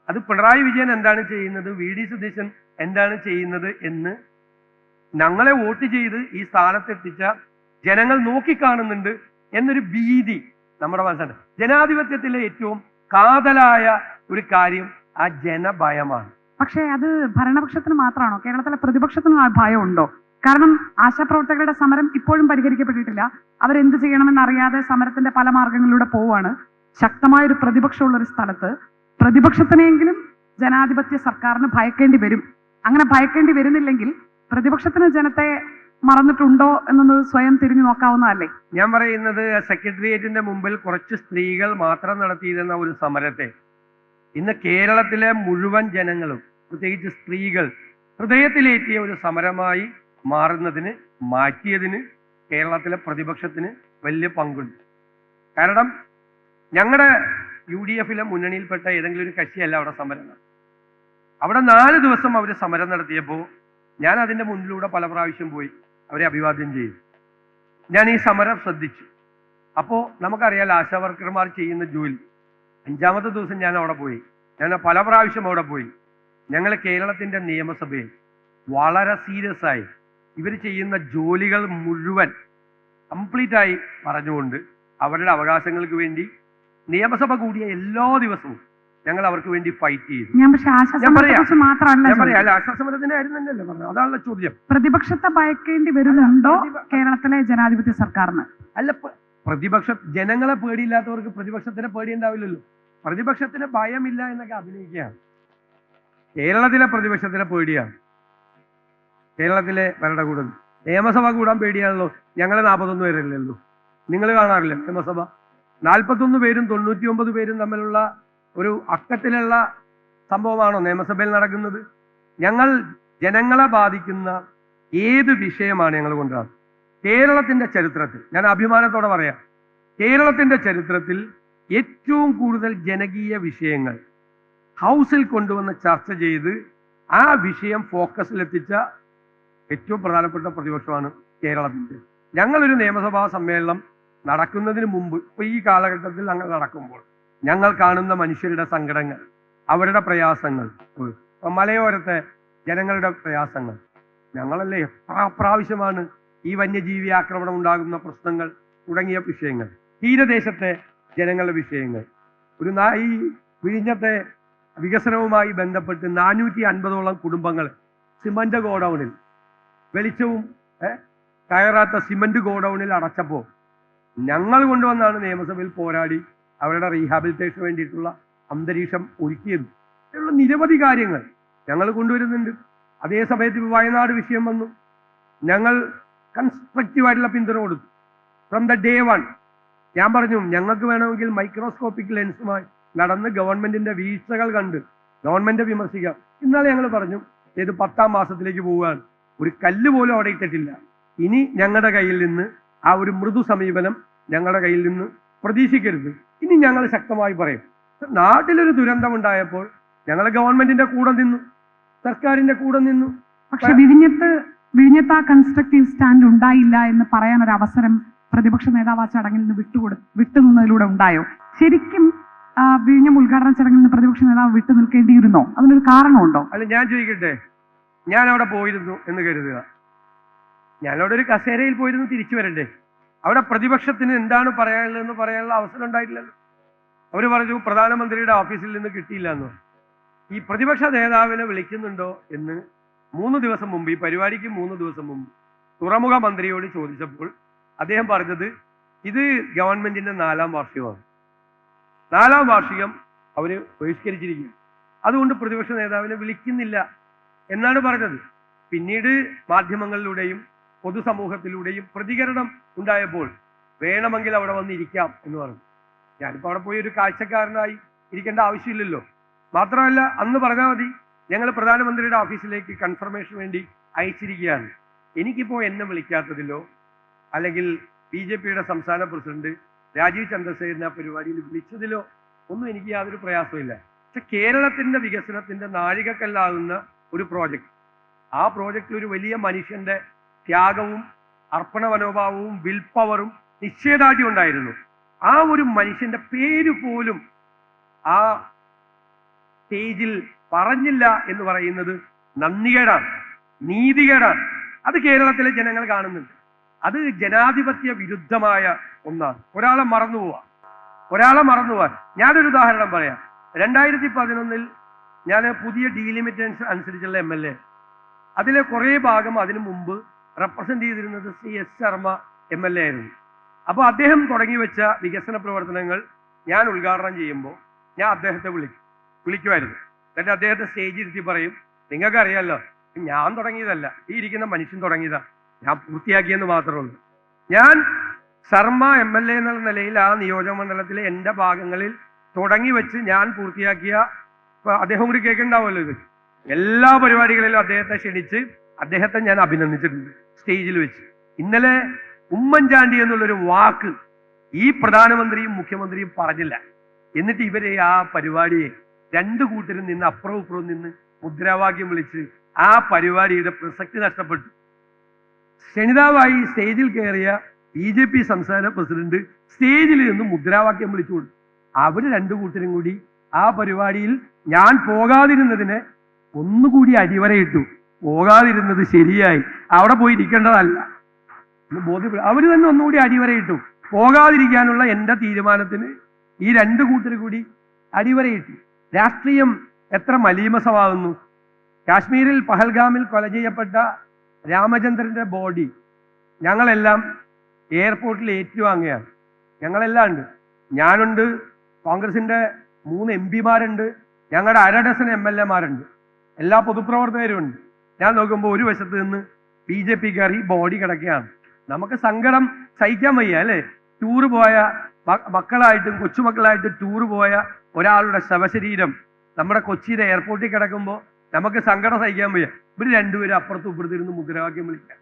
അത് പിണറായി വിജയൻ എന്താണ് ചെയ്യുന്നത്, വി ഡി സതീശൻ എന്താണ് ചെയ്യുന്നത് എന്ന് ഞങ്ങളെ വോട്ട് ചെയ്ത് ഈ സ്ഥാനത്തെത്തിച്ച ജനങ്ങൾ നോക്കിക്കാണുന്നുണ്ട് എന്നൊരു ഭീതി നമ്മുടെ മനസ്സിലാണ്. ജനാധിപത്യത്തിലെ ഏറ്റവും കാതലായ ഒരു കാര്യം ആ ജനഭയമാണ്. പക്ഷേ അത് ഭരണപക്ഷത്തിന് മാത്രമാണോ? കേരളത്തിലെ പ്രതിപക്ഷത്തിനും ആ ഭയം ഉണ്ടോ? കാരണം ആശാപ്രവർത്തകരുടെ സമരം ഇപ്പോഴും പരിഹരിക്കപ്പെട്ടിട്ടില്ല. അവരെന്ത് ചെയ്യണമെന്ന് അറിയാതെ സമരത്തിന്റെ പല മാർഗങ്ങളിലൂടെ പോവാണ്. ശക്തമായൊരു പ്രതിപക്ഷമുള്ള ഒരു സ്ഥലത്ത് പ്രതിപക്ഷത്തിനെങ്കിലും ജനാധിപത്യ സർക്കാരിന് ഭയക്കേണ്ടി വരും. അങ്ങനെ ഭയക്കേണ്ടി വരുന്നില്ലെങ്കിൽ പ്രതിപക്ഷത്തിന് ജനത്തെ മറന്നിട്ടുണ്ടോ എന്നത് സ്വയം തിരിഞ്ഞു നോക്കാവുന്നതല്ലേ? ഞാൻ പറയുന്നത് സെക്രട്ടേറിയറ്റിന്റെ മുമ്പിൽ കുറച്ച് സ്ത്രീകൾ മാത്രം നടത്തിയിരുന്ന ഒരു സമരത്തെ ഇന്ന് കേരളത്തിലെ മുഴുവൻ ജനങ്ങളും, പ്രത്യേകിച്ച് സ്ത്രീകൾ, ഹൃദയത്തിലേറ്റിയ ഒരു സമരമായി മാറ്റിയതിന് കേരളത്തിലെ പ്രതിപക്ഷത്തിന് വലിയ പങ്കുണ്ട്. കാരണം ഞങ്ങളുടെ UDF മുന്നണിയിൽപ്പെട്ട ഏതെങ്കിലും ഒരു കക്ഷിയല്ല അവിടെ സമരം നടത്തി. അവിടെ 4 ദിവസം അവർ സമരം നടത്തിയപ്പോൾ ഞാൻ അതിൻ്റെ മുന്നിലൂടെ പല പ്രാവശ്യം പോയി അവരെ അഭിവാദ്യം ചെയ്തു. ഞാൻ ഈ സമരം ശ്രദ്ധിച്ചു. അപ്പോൾ നമുക്കറിയാലോ ആശാ വർക്കർമാർ ചെയ്യുന്ന ജോലി. 5ാമത്തെ ദിവസം ഞാൻ അവിടെ പോയി, ഞാൻ പല പ്രാവശ്യം അവിടെ പോയി. ഞങ്ങൾ കേരളത്തിൻ്റെ നിയമസഭയിൽ വളരെ സീരിയസ് ആയി ഇവർ ചെയ്യുന്ന ജോലികൾ മുഴുവൻ കംപ്ലീറ്റായി പറഞ്ഞുകൊണ്ട് അവരുടെ അവകാശങ്ങൾക്ക് വേണ്ടി നിയമസഭ കൂടിയ എല്ലാ ദിവസവും ഞങ്ങൾ അവർക്ക് വേണ്ടി ഫൈറ്റ് ചെയ്തു. ഞാൻ പറയാം ആശാസമരത്തിന്റെ കാര്യം തന്നെയല്ലേ പറഞ്ഞു, അതാണല്ലോ ചോദ്യം. പ്രതിപക്ഷത്തെ ഭയക്കേണ്ടി വരുന്നുണ്ടോ കേരളത്തിലെ ജനാധിപത്യ സർക്കാരിന്? അല്ല, ജനങ്ങളെ പേടിയില്ലാത്തവർക്ക് പ്രതിപക്ഷത്തിന് പേടി ഉണ്ടാവില്ലല്ലോ. പ്രതിപക്ഷത്തിന് ഭയമില്ല എന്നൊക്കെ അഭിനയിക്കുകയാണ്. കേരളത്തിലെ പ്രതിപക്ഷത്തിന് പേടിയാണ്. കേരളത്തിലെ ഭരണകൂടം നിയമസഭ കൂടാൻ പേടിയാണല്ലോ. ഞങ്ങൾ 41 പേരല്ലല്ലോ, നിങ്ങൾ കാണാറില്ല നിയമസഭ 41 പേരും 99 പേരും തമ്മിലുള്ള ഒരു അക്കത്തിലുള്ള സംഭവമാണോ നിയമസഭയിൽ നടക്കുന്നത്? ഞങ്ങൾ ജനങ്ങളെ ബാധിക്കുന്ന ഏത് വിഷയമാണ് ഞങ്ങൾ കൊണ്ടുവരുന്നത്? കേരളത്തിന്റെ ചരിത്രത്തിൽ, ഞാൻ അഭിമാനത്തോടെ പറയാം, കേരളത്തിന്റെ ചരിത്രത്തിൽ ഏറ്റവും കൂടുതൽ ജനകീയ വിഷയങ്ങൾ ഹൗസിൽ കൊണ്ടുവന്ന് ചർച്ച ചെയ്ത് ആ വിഷയം ഫോക്കസിലെത്തിച്ച ഏറ്റവും പ്രധാനപ്പെട്ട പ്രതിപക്ഷമാണ് കേരളത്തിന്റെ. ഞങ്ങളൊരു നിയമസഭാ സമ്മേളനം നടക്കുന്നതിന് മുമ്പ്, ഇപ്പൊ ഈ കാലഘട്ടത്തിൽ ഞങ്ങൾ നടക്കുമ്പോൾ ഞങ്ങൾ കാണുന്ന മനുഷ്യരുടെ സങ്കടങ്ങൾ, അവരുടെ പ്രയാസങ്ങൾ, മലയോരത്തെ ജനങ്ങളുടെ പ്രയാസങ്ങൾ, ഞങ്ങളല്ലേ എത്ര പ്രാവശ്യമാണ് ഈ വന്യജീവി ആക്രമണം ഉണ്ടാകുന്ന പ്രശ്നങ്ങൾ തുടങ്ങിയ വിഷയങ്ങൾ, തീരദേശത്തെ ജനങ്ങളുടെ വിഷയങ്ങൾ, ഈ വിഴിഞ്ഞത്തെ വികസനവുമായി ബന്ധപ്പെട്ട് 450ഓളം കുടുംബങ്ങൾ സിമന്റ് ഗോഡൌണിൽ, വെളിച്ചവും കയറാത്ത സിമന്റ് ഗോഡൌണിൽ അടച്ചപ്പോൾ ഞങ്ങൾ കൊണ്ടുവന്നാണ് നിയമസഭയിൽ പോരാടി അവരുടെ റീഹാബിലിറ്റേഷന് വേണ്ടിയിട്ടുള്ള അന്തരീക്ഷം ഒരുക്കിയത്. ഇതിലുള്ള നിരവധി കാര്യങ്ങൾ ഞങ്ങൾ കൊണ്ടുവരുന്നുണ്ട്. അതേ സമയത്ത് വയനാട് വിഷയം വന്നു, ഞങ്ങൾ കൺസ്ട്രക്റ്റീവായിട്ടുള്ള പിന്തുണ കൊടുത്തു. ഫ്രം ദ ഡേ വൺ ഞാൻ പറഞ്ഞു, ഞങ്ങൾക്ക് വേണമെങ്കിൽ മൈക്രോസ്കോപ്പിക് ലെൻസുമായി നടന്ന് ഗവൺമെന്റിന്റെ വീഴ്ചകൾ കണ്ട് ഗവൺമെന്റ് വിമർശിക്കാം. ഇന്നലെ ഞങ്ങൾ പറഞ്ഞു, ഇത് 10ാം മാസത്തിലേക്ക് പോവുകയാണ്, ഒരു കല്ല് പോലും അവിടെ ഇട്ടിട്ടില്ല. ഇനി ഞങ്ങളുടെ കയ്യിൽ നിന്ന് ആ ഒരു മൃദു സമീപനം ഞങ്ങളുടെ കയ്യിൽ നിന്ന് പ്രതീക്ഷിക്കരുത്. ഇനി ഞങ്ങൾ ശക്തമായി പറയും. നാട്ടിലൊരു ദുരന്തം ഉണ്ടായപ്പോൾ ഞങ്ങൾ ഗവൺമെന്റിന്റെ കൂടെ നിന്നു, സർക്കാരിന്റെ കൂടെ നിന്നു. പക്ഷെ വിഴിഞ്ഞത്ത് ആ കൺസ്ട്രക്റ്റീവ് സ്റ്റാൻഡ് ഉണ്ടായില്ല എന്ന് പറയാൻ ഒരു അവസരം പ്രതിപക്ഷ നേതാവ് ആ ചടങ്ങിൽ നിന്ന് വിട്ടുനിന്നതിലൂടെ ഉണ്ടായോ? ശരിക്കും വിഴിഞ്ഞം ഉദ്ഘാടന ചടങ്ങിൽ നിന്ന് പ്രതിപക്ഷ നേതാവ് വിട്ടു നിൽക്കേണ്ടിയിരുന്നോ? അതിനൊരു കാരണമുണ്ടോ? അല്ല, ഞാൻ ചോദിക്കട്ടെ, ഞാൻ അവിടെ പോയിരുന്നു എന്ന് കരുതുക, ഞാനവിടെ ഒരു കസേരയിൽ പോയിരുന്നു തിരിച്ചു വരണ്ടേ? അവിടെ പ്രതിപക്ഷത്തിന് എന്താണ് പറയാനുള്ളതെന്ന് പറയാനുള്ള അവസരം ഉണ്ടായിട്ടില്ലല്ലോ. അവർ പറഞ്ഞു പ്രധാനമന്ത്രിയുടെ ഓഫീസിൽ നിന്ന് കിട്ടിയില്ല എന്ന്. ഈ പ്രതിപക്ഷ നേതാവിനെ വിളിക്കുന്നുണ്ടോ എന്ന് 3 ദിവസം മുമ്പ്, ഈ പരിപാടിക്ക് 3 ദിവസം മുമ്പ് തുറമുഖ മന്ത്രിയോട് ചോദിച്ചപ്പോൾ അദ്ദേഹം പറഞ്ഞത് ഇത് ഗവൺമെന്റിന്റെ 4ാം വാർഷികമാണ്, 4ാം വാർഷികം അവര് ബഹിഷ്കരിച്ചിരിക്കുന്നു, അതുകൊണ്ട് പ്രതിപക്ഷ നേതാവിനെ വിളിക്കുന്നില്ല എന്നാണ് പറഞ്ഞത്. പിന്നീട് മാധ്യമങ്ങളിലൂടെയും പൊതുസമൂഹത്തിലൂടെയും പ്രതികരണം ഉണ്ടായപ്പോൾ വേണമെങ്കിൽ അവിടെ വന്നിരിക്കാം എന്ന് പറഞ്ഞു. ഞാനിപ്പോൾ അവിടെ പോയി ഒരു കാഴ്ചക്കാരനായി ഇരിക്കേണ്ട ആവശ്യമില്ലല്ലോ. മാത്രമല്ല, അന്ന് പറഞ്ഞാൽ മതി, ഞങ്ങൾ പ്രധാനമന്ത്രിയുടെ ഓഫീസിലേക്ക് കൺഫർമേഷൻ വേണ്ടി അയച്ചിരിക്കുകയാണ്. എനിക്കിപ്പോൾ എന്നെ വിളിക്കാത്തതിലോ അല്ലെങ്കിൽ BJPയുടെ സംസ്ഥാന പ്രസിഡന്റ് രാജീവ് ചന്ദ്രശേഖരനെ ആ പരിപാടിയിൽ വിളിച്ചതിലോ ഒന്നും എനിക്ക് യാതൊരു പ്രയാസമില്ല. പക്ഷെ കേരളത്തിന്റെ വികസനത്തിന്റെ നാഴികക്കല്ലാകുന്ന ഒരു പ്രോജക്റ്റ്, ആ പ്രോജക്റ്റിൽ ഒരു വലിയ മനുഷ്യന്റെ ത്യാഗവും അർപ്പണ മനോഭാവവും വിൽ പവറും നിശ്ചയദാർഢ്യം ഉണ്ടായിരുന്നു. ആ ഒരു മനുഷ്യന്റെ പേര് പോലും ആ സ്റ്റേജിൽ പറഞ്ഞില്ല എന്ന് പറയുന്നത് നന്ദികേടാണ്, നീതികേടാണ്. അത് കേരളത്തിലെ ജനങ്ങൾ കാണുന്നുണ്ട്. അത് ജനാധിപത്യ വിരുദ്ധമായ ഒന്നാണ്. ഒരാളെ മറന്നുപോവാൻ ഞാനൊരു ഉദാഹരണം പറയാം. 2011 ഞാൻ പുതിയ ഡീലിമിറ്റേഷൻ അനുസരിച്ചുള്ള MLA, അതിലെ കുറേ ഭാഗം അതിനു മുമ്പ് റെപ്രസെന്റ് ചെയ്തിരുന്നത് CS ശർമ്മ MLA ആയിരുന്നു. അപ്പോൾ അദ്ദേഹം തുടങ്ങി വെച്ച വികസന പ്രവർത്തനങ്ങൾ ഞാൻ ഉദ്ഘാടനം ചെയ്യുമ്പോൾ ഞാൻ അദ്ദേഹത്തെ വിളിക്കുമായിരുന്നു. എന്നിട്ട് അദ്ദേഹത്തെ സ്റ്റേജിൽ ഇരുത്തി പറയും, നിങ്ങൾക്കറിയാമല്ലോ ഞാൻ തുടങ്ങിയതല്ല, ഈ ഇരിക്കുന്ന മനുഷ്യൻ തുടങ്ങിയതാ, ഞാൻ പൂർത്തിയാക്കിയെന്ന് മാത്രമേ ഉള്ളൂ. ഞാൻ ശർമ്മ MLA എന്നുള്ള നിലയിൽ ആ നിയോജക മണ്ഡലത്തിലെ എൻ്റെ ഭാഗങ്ങളിൽ തുടങ്ങി വെച്ച് ഞാൻ പൂർത്തിയാക്കിയ, അദ്ദേഹം കൂടി കേൾക്കുന്നുണ്ടാവുമല്ലോ ഇത്, എല്ലാ പരിപാടികളിലും അദ്ദേഹത്തെ ക്ഷണിച്ച് അദ്ദേഹത്തെ ഞാൻ അഭിനന്ദിച്ചിട്ടുണ്ട് സ്റ്റേജിൽ വെച്ച്. ഇന്നലെ ഉമ്മൻചാണ്ടി എന്നുള്ളൊരു വാക്ക് ഈ പ്രധാനമന്ത്രിയും മുഖ്യമന്ത്രിയും പറഞ്ഞില്ല. എന്നിട്ട് ഇവരെ ആ പരിപാടിയെ 2 കൂട്ടരും നിന്ന് അപ്പുറവും ഇപ്പുറവും നിന്ന് മുദ്രാവാക്യം വിളിച്ച് ആ പരിപാടിയുടെ പ്രസക്തി നഷ്ടപ്പെട്ടു. ക്ഷണിതാവായി സ്റ്റേജിൽ കയറിയ BJP സംസ്ഥാന പ്രസിഡന്റ് സ്റ്റേജിൽ നിന്ന് മുദ്രാവാക്യം വിളിച്ചു കൊടുത്തു. അവർ 2 കൂട്ടരും കൂടി ആ പരിപാടിയിൽ ഞാൻ പോകാതിരുന്നതിനെ ഒന്നുകൂടി അടിവരയിട്ടു. പോകാതിരുന്നത് ശരിയായി, അവിടെ പോയി ഇരിക്കേണ്ടതല്ല എന്ന് ബോധ്യപ്പെടും. അവർ തന്നെ ഒന്നുകൂടി അടിവരയിട്ടു. പോകാതിരിക്കാനുള്ള എൻ്റെ തീരുമാനത്തിന് ഈ 2 കൂട്ടർ കൂടി അടിവരയിട്ടു. രാഷ്ട്രീയം എത്ര മലീമസമാകുന്നു. കാശ്മീരിൽ പഹൽഗാമിൽ കൊല ചെയ്യപ്പെട്ട രാമചന്ദ്രന്റെ ബോഡി ഞങ്ങളെല്ലാം എയർപോർട്ടിൽ ഏറ്റുവാങ്ങുകയാണ്. ഞങ്ങളെല്ലാം ഉണ്ട്, ഞാനുണ്ട്, കോൺഗ്രസിന്റെ 3 MP മാരുണ്ട്, ഞങ്ങളുടെ 1/2 ഡസൻ MLA മാരുണ്ട്, എല്ലാ പൊതുപ്രവർത്തകരും ഉണ്ട്. ഞാൻ നോക്കുമ്പോൾ ഒരു വശത്ത് നിന്ന് BJPക്കാർ ഈ ബോഡി കിടക്കുകയാണ്. നമുക്ക് സങ്കടം സഹിക്കാൻ വയ്യ അല്ലേ? ടൂറ് പോയ മക്കളായിട്ടും കൊച്ചുമക്കളായിട്ടും ടൂറ് പോയ ഒരാളുടെ ശവശരീരം നമ്മുടെ കൊച്ചിയിലെ എയർപോർട്ടിൽ കിടക്കുമ്പോൾ നമുക്ക് സങ്കടം സഹിക്കാൻ വയ്യ. ഇവർ 2 പേരും അപ്പുറത്തും ഇപ്പുറത്തിരുന്ന് മുദ്രാവാക്യം വിളിക്കാം.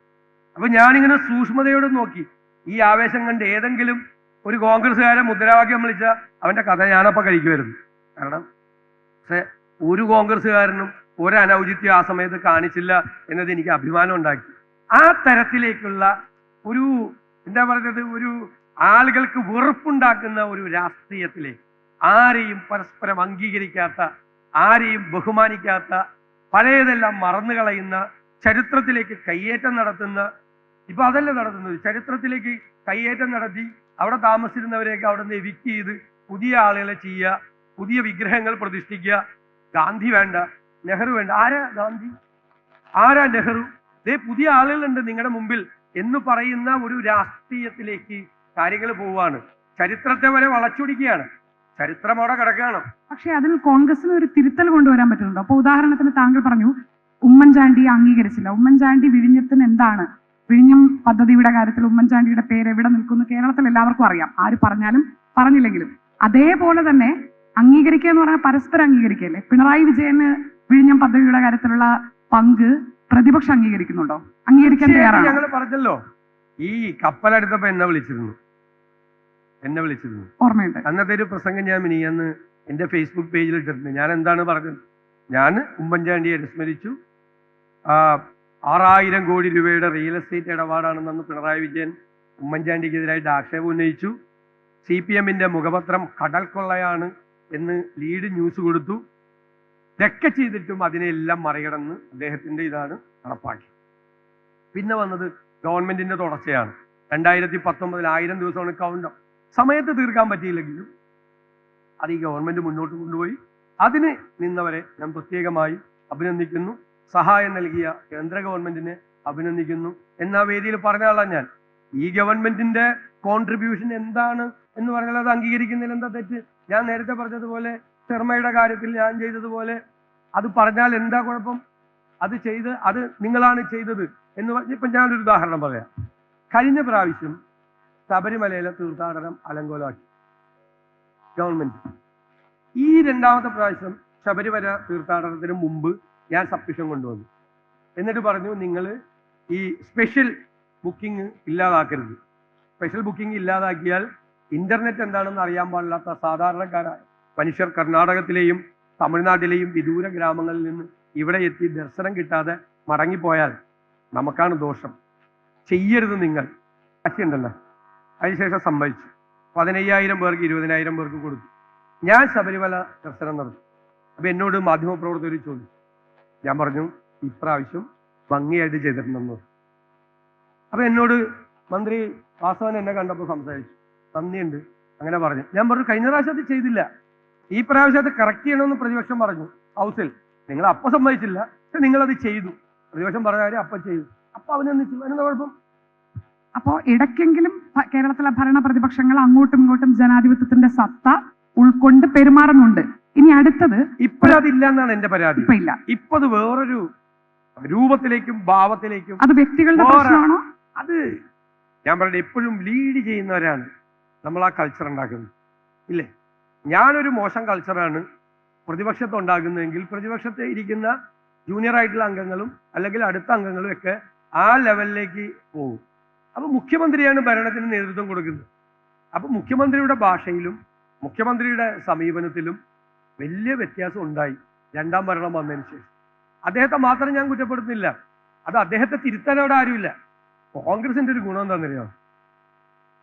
അപ്പൊ ഞാനിങ്ങനെ സൂക്ഷ്മതയോടെ നോക്കി, ഈ ആവേശം കണ്ട് ഏതെങ്കിലും ഒരു കോൺഗ്രസ്സുകാരൻ മുദ്രാവാക്യം വിളിച്ച അവന്റെ കഥ ഞാനപ്പോൾ കഴിക്കുമായിരുന്നു. കാരണം പക്ഷെ ഒരു കോൺഗ്രസ്സുകാരനും ഒരു അനൗചിത്യം ആ സമയത്ത് കാണിച്ചില്ല എന്നത് എനിക്ക് അഭിമാനം ഉണ്ടാക്കി. ആ തരത്തിലേക്കുള്ള ഒരു എന്താ പറയുന്നത്, ഒരു ആളുകൾക്ക് വെറുപ്പുണ്ടാക്കുന്ന ഒരു രാഷ്ട്രീയത്തിലേക്ക്, ആരെയും പരസ്പരം അംഗീകരിക്കാത്ത, ആരെയും ബഹുമാനിക്കാത്ത, പഴയതെല്ലാം മറന്നു കളയുന്ന, ചരിത്രത്തിലേക്ക് കയ്യേറ്റം നടത്തുന്ന ഇപ്പൊ അതല്ല നടത്തുന്നത്. ചരിത്രത്തിലേക്ക് കയ്യേറ്റം നടത്തി അവിടെ താമസിച്ചിരുന്നവരെയൊക്കെ അവിടെ നിന്ന് എവിക്റ്റ് ചെയ്ത് പുതിയ ആളുകളെ ചെയ്യുക, പുതിയ വിഗ്രഹങ്ങൾ പ്രതിഷ്ഠിക്കുക. ഗാന്ധി വേണ്ട, നെഹ്റു വേണ്ട. ആരാ ഗാന്ധി, ആരാ നെഹ്റു? പുതിയ ആളുകളുണ്ട് നിങ്ങളുടെ മുമ്പിൽ എന്ന് പറയുന്ന ഒരു രാഷ്ട്രീയത്തിലേക്ക് കാര്യങ്ങൾ പോവുകയാണ്. ചരിത്രത്തെ വരെ വളച്ചൊടിക്കുകയാണ്. ചരിത്രം അവിടെ കിടക്കുകയാണ്. പക്ഷെ അതിൽ കോൺഗ്രസിന് ഒരു തിരുത്തൽ കൊണ്ടുവരാൻ പറ്റുന്നുണ്ടോ? അപ്പൊ ഉദാഹരണത്തിന് താങ്കൾ പറഞ്ഞു ഉമ്മൻചാണ്ടിയെ അംഗീകരിച്ചില്ല. ഉമ്മൻചാണ്ടി വിഴിഞ്ഞത്തിന് എന്താണ്, വിഴിഞ്ഞം പദ്ധതിയുടെ കാര്യത്തിൽ ഉമ്മൻചാണ്ടിയുടെ പേര് എവിടെ നിൽക്കുന്നു കേരളത്തിൽ എല്ലാവർക്കും അറിയാം, ആര് പറഞ്ഞാലും പറഞ്ഞില്ലെങ്കിലും. അതേപോലെ തന്നെ അംഗീകരിക്കുക എന്ന് പറഞ്ഞാൽ പരസ്പരം അംഗീകരിക്കല്ലേ. പിണറായി വിജയന് വിഴിഞ്ഞം പദ്ധതിയുടെ കാര്യത്തിലുള്ള പങ്ക് പ്രതിപക്ഷം അംഗീകരിക്കുന്നുണ്ടോ? അംഗീകരിക്കാൻ തയ്യാറാണ്. ഞങ്ങൾ പറഞ്ഞല്ലോ, ഈ കപ്പലെടുത്തപ്പോ എന്നെ വിളിച്ചിരുന്നു. ഓർമ്മയുണ്ട്. അന്നത്തെ ഒരു പ്രസംഗം ഞാൻ മിനിയാന്ന് എന്റെ ഫേസ്ബുക്ക് പേജിൽ ഇട്ടിട്ടുണ്ട്. ഞാൻ എന്താണ് പറഞ്ഞത്? ഞാൻ ഉമ്മൻചാണ്ടിയെ അനുസ്മരിച്ചു. 6000 കോടി രൂപയുടെ റിയൽ എസ്റ്റേറ്റ് ഇടപാടാണെന്ന് പിണറായി വിജയൻ ഉമ്മൻചാണ്ടിക്കെതിരായിട്ട് ആക്ഷേപം ഉന്നയിച്ചു. CPM-ന്റെ മുഖപത്രം കടൽ കൊള്ളയാണ് എന്ന് ലീഡ് ന്യൂസ് കൊടുത്തു. ഇതൊക്കെ ചെയ്തിട്ടും അതിനെല്ലാം മറികടന്ന് അദ്ദേഹത്തിന്റെ ഇതാണ് നടപ്പാക്കി. പിന്നെ വന്നത് ഗവൺമെന്റിന്റെ തുടർച്ചയാണ്. 2019 1000 ദിവസമാണ് കൗണ്ട്. സമയത്ത് തീർക്കാൻ പറ്റിയില്ലെങ്കിലും അത് ഈ ഗവൺമെന്റ് മുന്നോട്ട് കൊണ്ടുപോയി. അതിന് നിന്നവരെ ഞാൻ പ്രത്യേകമായി അഭിനന്ദിക്കുന്നു. സഹായം നൽകിയ കേന്ദ്ര ഗവൺമെന്റിനെ അഭിനന്ദിക്കുന്നു. എന്നാ വേദിയിൽ പറഞ്ഞ ആളാണ് ഞാൻ. ഈ ഗവൺമെന്റിന്റെ കോൺട്രിബ്യൂഷൻ എന്താണ് എന്ന് പറഞ്ഞാൽ അത് അംഗീകരിക്കുന്നതിൽ എന്താ തെറ്റ്? ഞാൻ നേരത്തെ പറഞ്ഞതുപോലെ ശർമ്മയുടെ കാര്യത്തിൽ ഞാൻ ചെയ്തതുപോലെ അത് പറഞ്ഞാൽ എന്താ കുഴപ്പം? അത് നിങ്ങളാണ് ചെയ്തത് എന്ന് പറഞ്ഞ് ഇപ്പം ഞാനൊരു ഉദാഹരണം പറയാം. കഴിഞ്ഞ പ്രാവശ്യം ശബരിമലയിലെ തീർത്ഥാടനം അലങ്കോലമാക്കി ഗവൺമെന്റ്. ഈ 2ാമത്തെ പ്രാവശ്യം ശബരിമല തീർത്ഥാടനത്തിന് മുമ്പ് ഞാൻ സബ്മിഷൻ കൊണ്ടുവന്നു. എന്നിട്ട് പറഞ്ഞു, നിങ്ങൾ ഈ സ്പെഷ്യൽ ബുക്കിംഗ് ഇല്ലാതാക്കരുത്. സ്പെഷ്യൽ ബുക്കിംഗ് ഇല്ലാതാക്കിയാൽ ഇന്റർനെറ്റ് എന്താണെന്ന് അറിയാൻ പാടില്ലാത്ത സാധാരണക്കാരായ മനുഷ്യർ കർണാടകത്തിലെയും തമിഴ്നാട്ടിലെയും വിദൂര ഗ്രാമങ്ങളിൽ നിന്ന് ഇവിടെ എത്തി ദർശനം കിട്ടാതെ മടങ്ങിപ്പോയാൽ നമുക്കാണ് ദോഷം. ചെയ്യരുത് നിങ്ങൾ. ഉണ്ടല്ലോ. അതിനുശേഷം സമ്മതിച്ചു. 15,000 പേർക്ക് 20,000 പേർക്ക് കൊടുത്തു. ഞാൻ ശബരിമല ദർശനം നടത്തി. അപ്പൊ എന്നോട് മാധ്യമപ്രവർത്തകർ ചോദിച്ചു. ഞാൻ പറഞ്ഞു, ഇപ്രാവശ്യം ഭംഗിയായിട്ട് ചെയ്തിട്ടുണ്ടെന്ന്. അപ്പൊ എന്നോട് മന്ത്രി വാസവൻ എന്നെ കണ്ടപ്പോൾ സംസാരിച്ചു. നന്ദിയുണ്ട് അങ്ങനെ പറഞ്ഞു. ഞാൻ പറഞ്ഞു, കഴിഞ്ഞ പ്രാവശ്യം അത് ചെയ്തില്ല, ഈ പ്രാവശ്യം അത് കറക്റ്റ് ചെയ്യണമെന്ന് പ്രതിപക്ഷം പറഞ്ഞു ഹൗസിൽ. നിങ്ങൾ അപ്പം സമ്മതിച്ചില്ല, പക്ഷെ നിങ്ങളത് ചെയ്തു. പ്രതിപക്ഷം പറഞ്ഞ കാര്യം അപ്പം ചെയ്തു. അപ്പൊ അവനെന്തിച്ചു? അതിനെന്താ കുഴപ്പം? അപ്പോ ഇടയ്ക്കെങ്കിലും കേരളത്തിലെ ഭരണ പ്രതിപക്ഷങ്ങൾ അങ്ങോട്ടും ഇങ്ങോട്ടും ജനാധിപത്യത്തിന്റെ സത്ത ഉൾക്കൊണ്ട് പെരുമാറുന്നുണ്ട്. ഇനി അടുത്തത് ഇപ്പോഴതില്ല എന്നാണ് എന്റെ പരാതി. ഇപ്പൊ ഇല്ല. ഇപ്പൊ അത് വേറൊരു രൂപത്തിലേക്കും ഭാവത്തിലേക്കും. അത് വ്യക്തികളുടെ പ്രശ്നമാണോ? അത് ഞാൻ പറയുന്നത് എപ്പോഴും ലീഡ് ചെയ്യുന്നവരാണ് നമ്മൾ ആ കൾച്ചർ ഉണ്ടാക്കുന്നത്, ഇല്ലേ? ഞാനൊരു മോശം കൾച്ചറാണ് പ്രതിപക്ഷത്ത് ഉണ്ടാകുന്നതെങ്കിൽ പ്രതിപക്ഷത്തെ ഇരിക്കുന്ന ജൂനിയർ ആയിട്ടുള്ള അംഗങ്ങളും അല്ലെങ്കിൽ അടുത്ത അംഗങ്ങളും ഒക്കെ ആ ലെവലിലേക്ക് പോകും. അപ്പൊ മുഖ്യമന്ത്രിയാണ് ഭരണത്തിന് നേതൃത്വം കൊടുക്കുന്നത്. അപ്പൊ മുഖ്യമന്ത്രിയുടെ ഭാഷയിലും മുഖ്യമന്ത്രിയുടെ സമീപനത്തിലും വലിയ വ്യത്യാസം ഉണ്ടായി 2ാം ഭരണം വന്നതിന് ശേഷം. അദ്ദേഹത്തെ മാത്രം ഞാൻ കുറ്റപ്പെടുത്തുന്നില്ല, അത് അദ്ദേഹത്തെ തിരുത്താൻ അവിടെ ആരുമില്ല. കോൺഗ്രസിന്റെ ഒരു ഗുണം എന്താണെന്നറിയോ?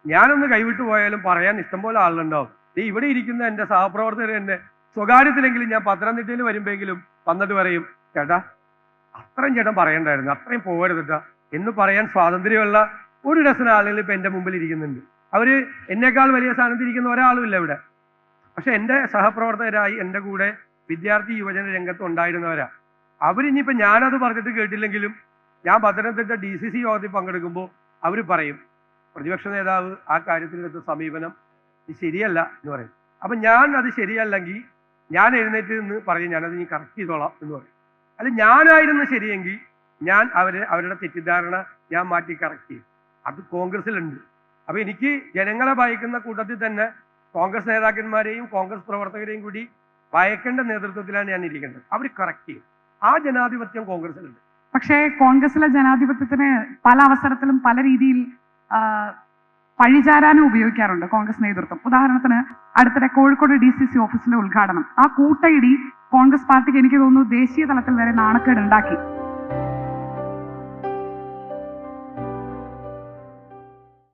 ഞാനൊന്ന് കൈവിട്ടു പോയാലും പറയാൻ ഇഷ്ടംപോലെ ആളുണ്ടാവും. ഇവിടെ ഇരിക്കുന്ന എൻ്റെ സഹപ്രവർത്തകർ തന്നെ സ്വകാര്യത്തിലെങ്കിലും ഞാൻ പത്തനംതിട്ടയിൽ വരുമ്പോഴെങ്കിലും വന്നിട്ട് പറയും, ചേട്ടാ അത്രയും ചേട്ടൻ പറയണ്ടായിരുന്നു, അത്രയും പോകരുതട്ടാ എന്ന് പറയാൻ സ്വാതന്ത്ര്യമുള്ള ഒരു ഡസൻ ആളുകൾ ഇപ്പൊ എൻ്റെ മുമ്പിൽ ഇരിക്കുന്നുണ്ട്. അവര് എന്നേക്കാൾ വലിയ സ്ഥാനത്ത് ഇരിക്കുന്ന ഒരാളും ഇല്ല ഇവിടെ. പക്ഷെ എൻ്റെ സഹപ്രവർത്തകരായി എൻ്റെ കൂടെ വിദ്യാർത്ഥി യുവജന രംഗത്ത് ഉണ്ടായിരുന്നവരാ. അവരിനിയിപ്പോ ഞാനത് പറഞ്ഞിട്ട് കേട്ടില്ലെങ്കിലും ഞാൻ പത്തനംതിട്ട DCC യോഗത്തിൽ പങ്കെടുക്കുമ്പോൾ അവർ പറയും, പ്രതിപക്ഷ നേതാവ് ആ കാര്യത്തിലെടുത്ത സമീപനം ഇത് ശരിയല്ല എന്ന് പറയും. അപ്പൊ ഞാൻ അത് ശരിയല്ലെങ്കിൽ ഞാൻ എഴുന്നേറ്റ് നിന്ന് പറയും, ഞാനത് ഇനി കറക്റ്റ് ചെയ്തോളാം എന്ന് പറയും. അല്ല, ഞാനായിരുന്നു ശരിയെങ്കിൽ ഞാൻ അവരുടെ തെറ്റിദ്ധാരണ ഞാൻ മാറ്റി കറക്റ്റ് ചെയ്യും. അത് കോൺഗ്രസിലുണ്ട്. അപ്പൊ എനിക്ക് ജനങ്ങളെ ഭയക്കുന്ന കൂട്ടത്തിൽ തന്നെ കോൺഗ്രസ് നേതാക്കന്മാരെയും കോൺഗ്രസ് പ്രവർത്തകരെയും കൂടി ഭയക്കേണ്ട നേതൃത്വത്തിലാണ് ഞാൻ ഇരിക്കേണ്ടത്. അവർ കറക്റ്റ് ചെയ്യും. ആ ജനാധിപത്യം കോൺഗ്രസിലുണ്ട്. പക്ഷേ കോൺഗ്രസിലെ ജനാധിപത്യത്തിന് പല അവസരത്തിലും പല രീതിയിൽ പഴിചാരാനും ഉപയോഗിക്കാറുണ്ട് കോൺഗ്രസ് നേതൃത്വം. ഉദാഹരണത്തിന് അടുത്തിടെ കോഴിക്കോട് DCC ഓഫീസിലെ ഉദ്ഘാടനം, ആ കൂട്ടയിടി കോൺഗ്രസ് പാർട്ടിക്ക് എനിക്ക് തോന്നുന്നു ദേശീയ തലത്തിൽ വരെ നാണക്കേട് ഉണ്ടാക്കി.